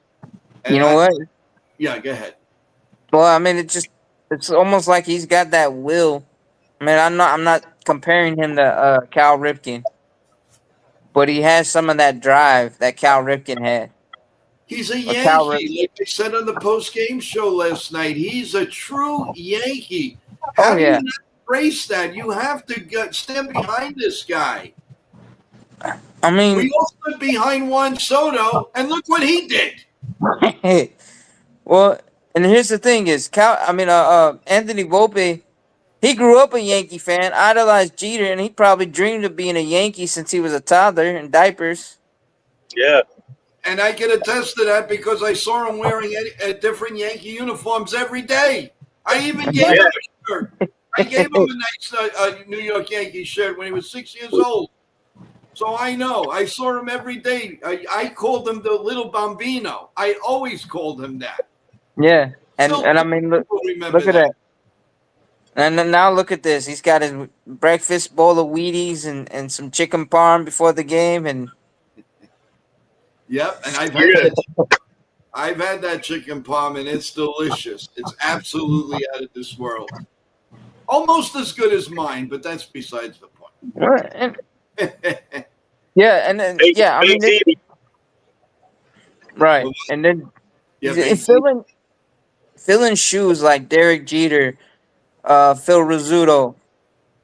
And you know what? Yeah, go ahead. Well, I mean, it's almost like he's got that will. I mean, I'm not comparing him to Cal Ripken, but he has some of that drive that Cal Ripken had. He's a Or Cal Yankee, like I said on the post-game show last night. He's a true Yankee. Oh, How do yeah. you not embrace that? You have to stand behind this guy. I mean, We all stood behind Juan Soto, and look what he did. well, and here's the thing: is Anthony Volpe. He grew up a Yankee fan, idolized Jeter, and he probably dreamed of being a Yankee since he was a toddler in diapers. Yeah. And I can attest to that because I saw him wearing different Yankee uniforms every day. I even gave him a shirt. I gave him a nice New York Yankees shirt when he was 6 years old. So I know. I saw him every day. I called him the little Bambino. I always called him that. Yeah, and Still, I mean, look remember at that. And then now look at this. He's got his breakfast bowl of Wheaties and some chicken parm before the game, and Yep, and I've had that chicken parm, and it's delicious. It's absolutely out of this world. Almost as good as mine, but that's besides the point. yeah, and then I mean, right, and then filling shoes like Derek Jeter, Phil Rizzuto,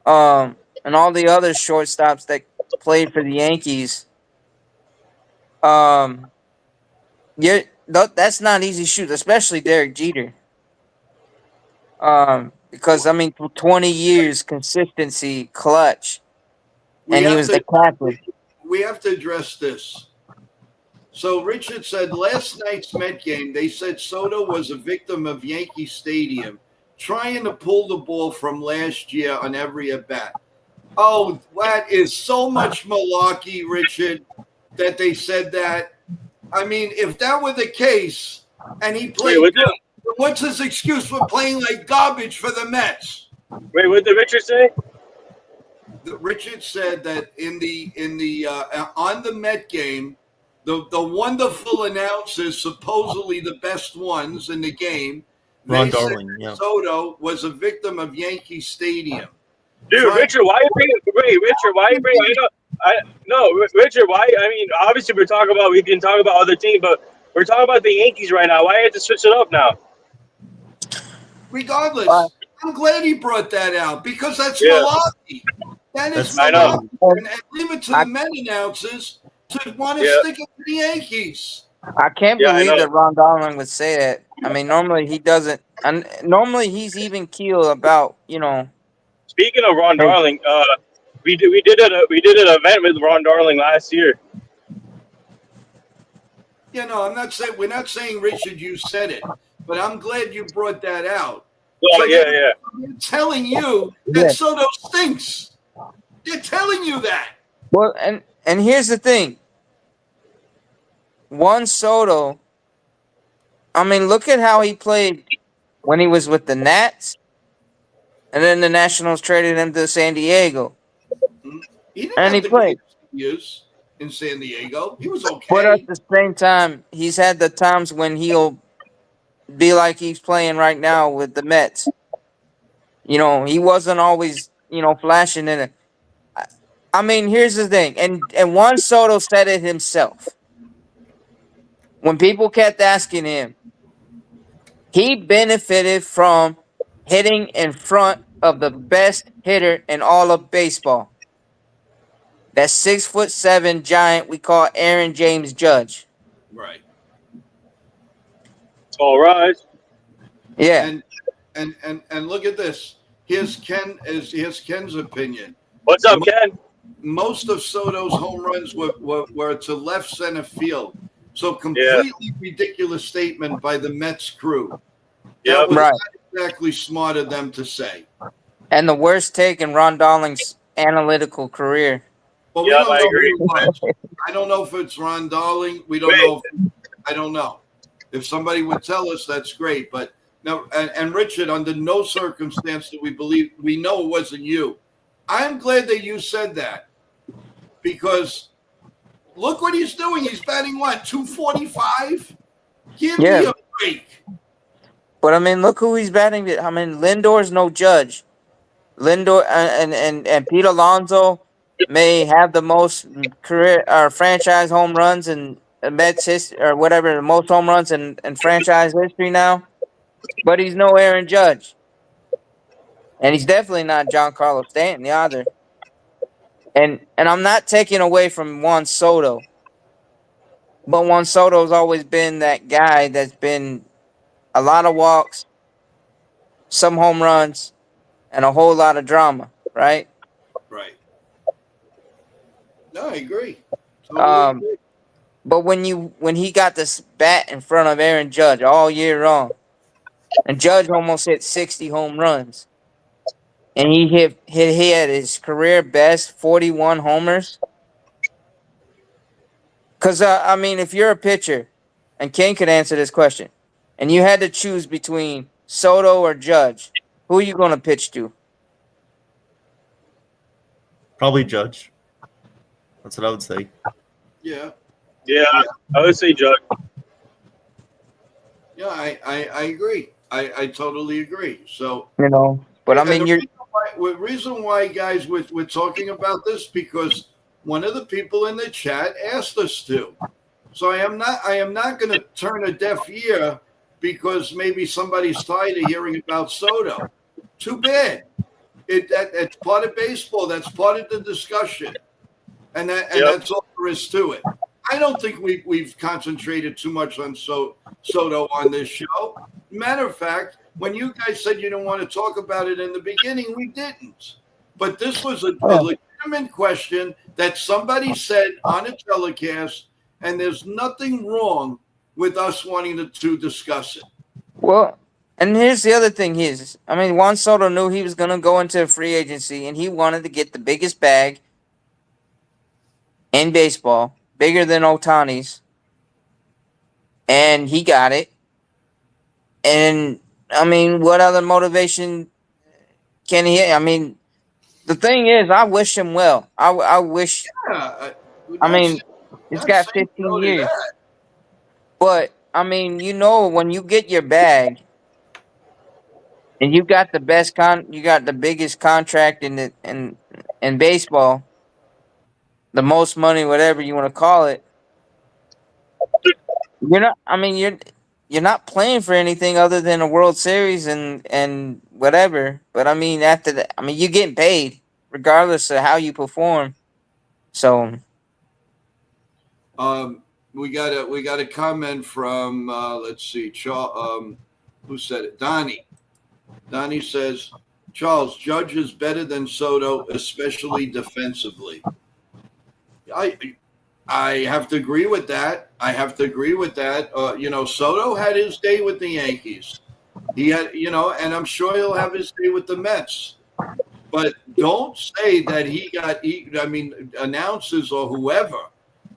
and all the other shortstops that played for the Yankees. That's not easy shoot, especially Derek Jeter. Because I mean, for 20 years, consistency, clutch, and he was the captain. We have to address this. So Richard said last night's Met game, they said Soto was a victim of Yankee Stadium, trying to pull the ball from last year on every at bat. Oh, that is so much malarkey, Richard, that they said that. I mean, if that were the case, and he Wait, played what good. did, What's his excuse for playing like garbage for the Mets? what did Richard say? Richard said that in the on the Met game, the wonderful announcers, supposedly the best ones in the game, Ron they said Darling, that yeah. Soto was a victim of Yankee Stadium. Dude, Richard, why you bring? Wait, Richard, why you bring? Richard, why? I mean, obviously we can talk about other teams, but we're talking about the Yankees right now. Why you have to switch it up now? Regardless, I'm glad he brought that out because that's Yeah. malarkey. That is That's I know. malarkey. And leave it to the Met announcers to want to Yeah. stick it to the Yankees. I can't Yeah, I believe know. that Ron Darling would say that. I mean, normally he doesn't. And normally he's even keel about, Speaking of Ron Hey. Darling, we did an event with Ron Darling last year. Yeah, no, I'm not saying we're not saying Richard, you said it, but I'm glad you brought that out. Well, So yeah. they're telling you that Yeah. Soto stinks. They're telling you that. Well, and here's the thing. Juan Soto, I mean, look at how he played when he was with the Nats, and then the Nationals traded him to San Diego. He didn't And have he the played. greatest years in San Diego. He was But okay. at the same time, he's had the times when he'll be like he's playing right now with the Mets. He wasn't always, flashing in it. I mean, here's the thing, and Juan Soto said it himself. When people kept asking him, he benefited from hitting in front of the best hitter in all of baseball. That 6'7" giant we call Aaron James Judge. Right. All right. Yeah. And look at this. Here's Ken's opinion. What's up, Ken? Most of Soto's home runs were to left center field. So completely ridiculous statement by the Mets crew. That Yep. was Right. not exactly smart of them to say. And the worst take in Ron Darling's analytical career. But we Yep, don't I know agree. who it was. I don't know if it's Ron Darling. We don't know. I don't know. If somebody would tell us, that's great. But no, and Richard, under no circumstance do we know it wasn't you. I'm glad that you said that because look what he's doing. He's batting what, 245? Give me a break. But I mean, look who he's batting. I mean, Lindor's no Judge. Lindor and Pete Alonso may have the most career or franchise home runs in Mets history or whatever, the most home runs in franchise history now. But he's no Aaron Judge. And he's definitely not Giancarlo Stanton either. And I'm not taking away from Juan Soto. But Juan Soto's always been that guy that's been a lot of walks, some home runs, and a whole lot of drama, right? Right. No, I agree. Totally agree. But when he got this bat in front of Aaron Judge all year long, and Judge almost hit 60 home runs, and he had his career best 41 homers. Because I mean, if you're a pitcher, and Ken could answer this question, and you had to choose between Soto or Judge, who are you going to pitch to? Probably Judge. That's what I would say. Yeah. Yeah, I would say Judge. Yeah, I agree. I totally agree. So But I mean, the reason why, guys, we're talking about this because one of the people in the chat asked us to. So I am not going to turn a deaf ear because maybe somebody's tired of hearing about Soto. Too bad. That's part of baseball. That's part of the discussion, and that's all there is to it. I don't think we've concentrated too much on Soto on this show. Matter of fact, when you guys said you didn't want to talk about it in the beginning, we didn't. But this was a legitimate question that somebody said on a telecast, and there's nothing wrong with us wanting to discuss it. well, and here's the other thing I mean, Juan Soto knew he was going to go into a free agency, and he wanted to get the biggest bag in baseball, bigger than Ohtani's, and he got it. And I mean, what other motivation can he? I mean, the thing is, I wish him well. I wish. Yeah, we're I not mean, saying, it's not got saying 15 no to years, that. but I mean, when you get your bag and you got the you got the biggest contract in baseball, the most money, whatever you want to call it. You're not. I mean, you're not playing for anything other than a World Series and whatever. But I mean, after that, I mean, you're getting paid regardless of how you perform. So We got a comment from let's see, who said it? Donnie. Donnie says Charles Judge is better than Soto, especially defensively. I I have to agree with that. Soto had his day with the Yankees. He had, and I'm sure he'll have his day with the Mets. But don't say that I mean, announcers or whoever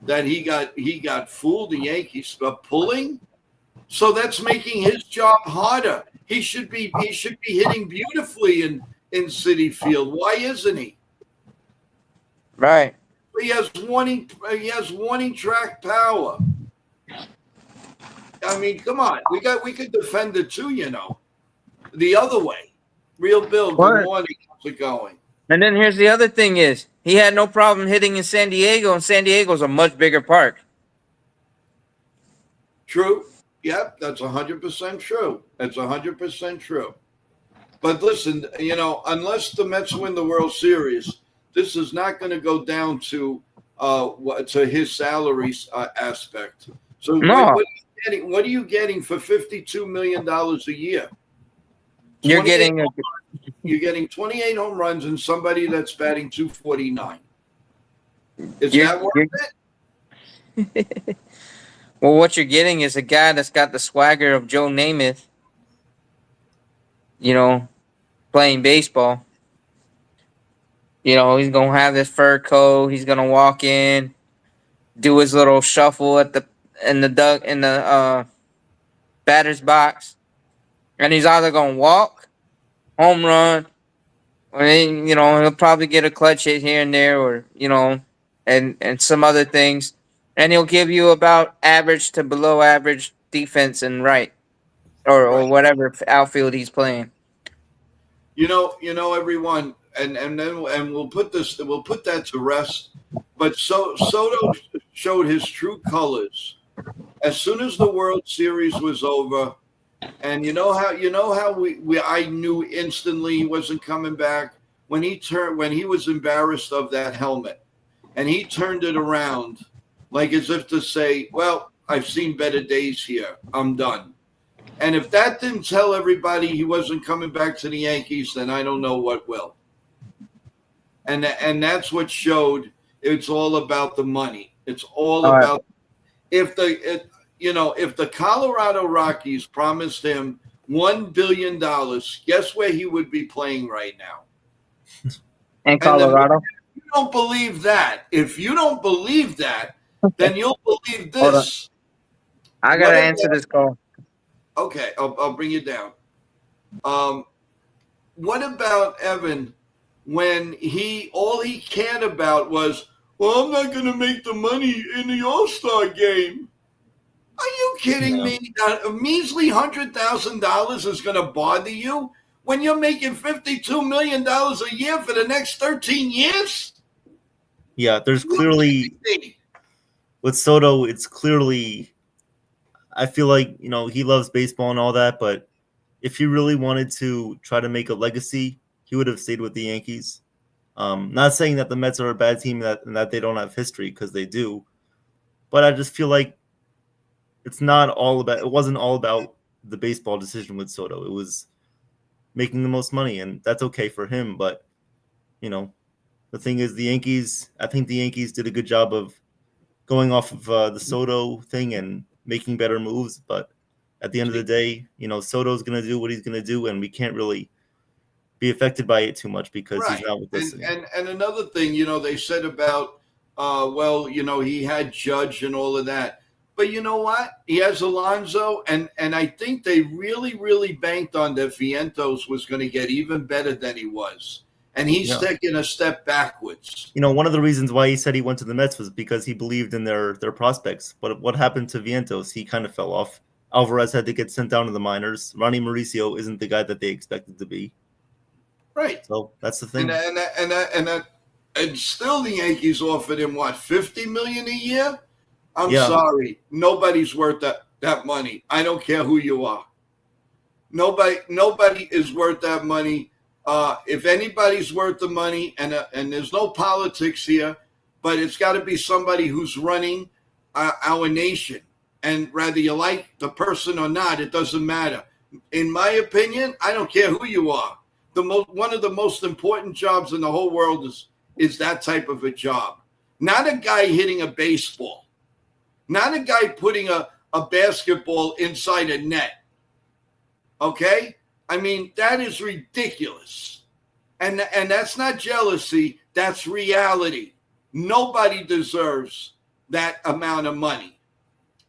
that he got fooled. The Yankees pulling, so that's making his job harder. He should be hitting beautifully in City Field. Why isn't he? right, He has warning track power. I mean, come on. We could defend it too, the other way. Real Bill, good what? morning. How's it going? And then here's the other thing: is he had no problem hitting in San Diego, and San Diego's a much bigger park. True. Yep, that's 100% true. That's 100% true. But listen, unless the Mets win the World Series, this is not going to go down to his salary aspect. So No, what are you getting for $52 million a year? you're 28 getting a. You're getting 28 home runs and somebody that's batting 249. Is You're, that worth you're, it? well, what you're getting is a guy that's got the swagger of Joe Namath. You know, playing baseball. He's gonna have this fur coat. He's gonna walk in, do his little shuffle in the batter's box, and he's either gonna walk, home run, or then, he'll probably get a clutch hit here and there, or and some other things, and he'll give you about average to below average defense and right or Right. whatever outfield he's playing. Everyone, and we'll put that to rest. But Soto showed his true colors as soon as the World Series was over. And you know how I knew instantly he wasn't coming back when he was embarrassed of that helmet, and he turned it around like as if to say, "Well, I've seen better days here. I'm done." And if that didn't tell everybody he wasn't coming back to the Yankees, then I don't know what will. And that's what showed. It's all about the money. It's all All right. about if the Colorado Rockies promised him $1 billion, guess where he would be playing right now? In And Colorado. if you don't believe that, then you'll believe Hold on. this. I What gotta about- answer this call. Okay, I'll bring you down. What about Evan when all he cared about was, well, I'm not going to make the money in the All-Star game. Are you kidding me? A measly $100,000 is going to bother you when you're making $52 million a year for the next 13 years? Yeah, there's clearly with Soto, it's clearly. I feel like he loves baseball and all that, but if he really wanted to try to make a legacy, he would have stayed with the Yankees. Not saying that the Mets are a bad team and that they don't have history, because they do, but I just feel like it wasn't all about the baseball decision with Soto. It was making the most money, and that's okay for him. But the thing is, I think the Yankees did a good job of going off of the Soto thing and making better moves. But at the end of the day, Soto's going to do what he's going to do, and we can't really be affected by it too much because he's not with us. And another thing, they said about, he had Judge and all of that. But you know what? He has Alonso, and I think they really, really banked on that Vientos was going to get even better than he was. And he's taking a step backwards. One of the reasons why he said he went to the Mets was because he believed in their prospects. But what happened to Vientos? He kind of fell off. Alvarez had to get sent down to the minors. Ronnie Mauricio isn't the guy that they expected to be. Right. So that's the thing. And still the Yankees offered him, what, $50 million a year? I'm sorry. Nobody's worth that money. I don't care who you are. Nobody is worth that money. If anybody's worth the money, and there's no politics here, but it's got to be somebody who's running our nation. And whether you like the person or not, it doesn't matter. In my opinion, I don't care who you are. One of the most important jobs in the whole world is that type of a job. Not a guy hitting a baseball. Not a guy putting a basketball inside a net. Okay? I mean, that is ridiculous. And that's not jealousy. That's reality. Nobody deserves that amount of money.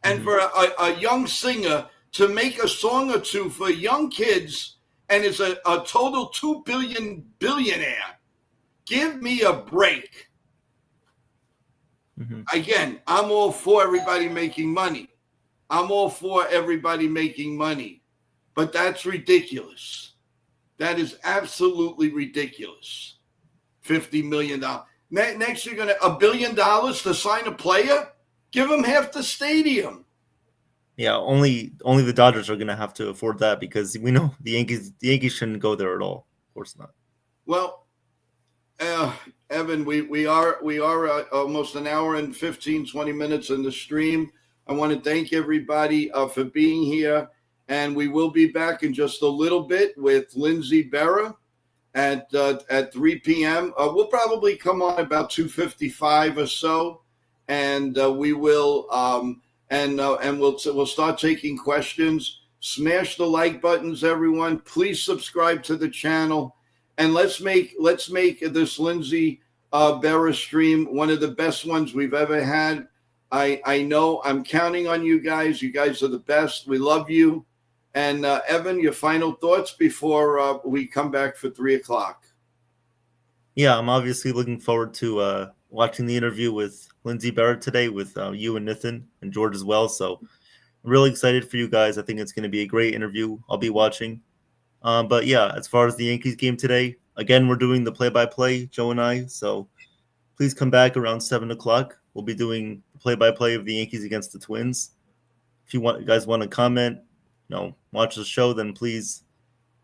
And for a young singer to make a song or two for young kids and is a total $2 billion billionaire, give me a break. Again, I'm all for everybody making money. But that's ridiculous. That is absolutely ridiculous. $50 million. Next, you're going to $1 billion to sign a player? Give him half the stadium. Yeah, only the Dodgers are going to have to afford that because we know the Yankees shouldn't go there at all. Of course not. Well, Evan, we are almost an hour and 15, 20 minutes in the stream. I want to thank everybody for being here. And we will be back in just a little bit with Lindsay Berra at 3 p.m. We'll probably come on about 2:55 or so, and we will we'll start taking questions. Smash the like buttons, everyone. Please subscribe to the channel, and let's make this Lindsay Berra stream one of the best ones we've ever had. I know I'm counting on you guys. You guys are the best. We love you. And Evan, your final thoughts before we come back for 3 o'clock. Yeah, I'm obviously looking forward to watching the interview with Lindsay Barrett today with you and Nathan and George as well. So I'm really excited for you guys. I think it's going to be a great interview. I'll be watching. But yeah, as far as the Yankees game today, again, we're doing the play-by-play, Joe and I. So please come back around 7 o'clock. We'll be doing the play-by-play of the Yankees against the Twins. If you guys want to comment, watch the show, then please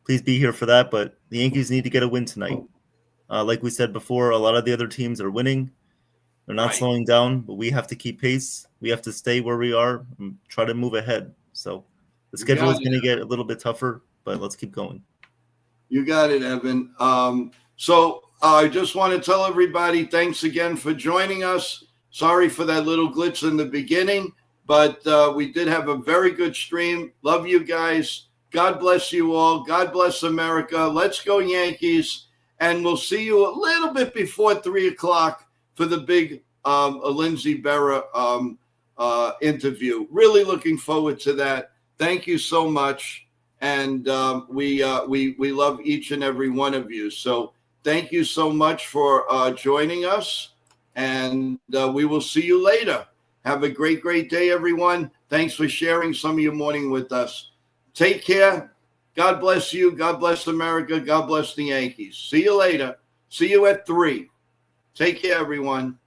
be here for that. But the Yankees need to get a win tonight. Like we said before, a lot of the other teams are winning. They're not slowing down, but we have to keep pace. We have to stay where we are and try to move ahead. So the schedule is going to get a little bit tougher, but let's keep going. You got it, Evan. So I just want to tell everybody thanks again for joining us. Sorry for that little glitch in the beginning. But we did have a very good stream. Love you guys. God bless you all. God bless America. Let's go Yankees. And we'll see you a little bit before 3 o'clock for the big Lindsay Berra interview. Really looking forward to that. Thank you so much. And we love each and every one of you. So thank you so much for joining us. And we will see you later. Have a great, great day, everyone. Thanks for sharing some of your morning with us. Take care. God bless you. God bless America. God bless the Yankees. See you later. See you at 3. Take care, everyone.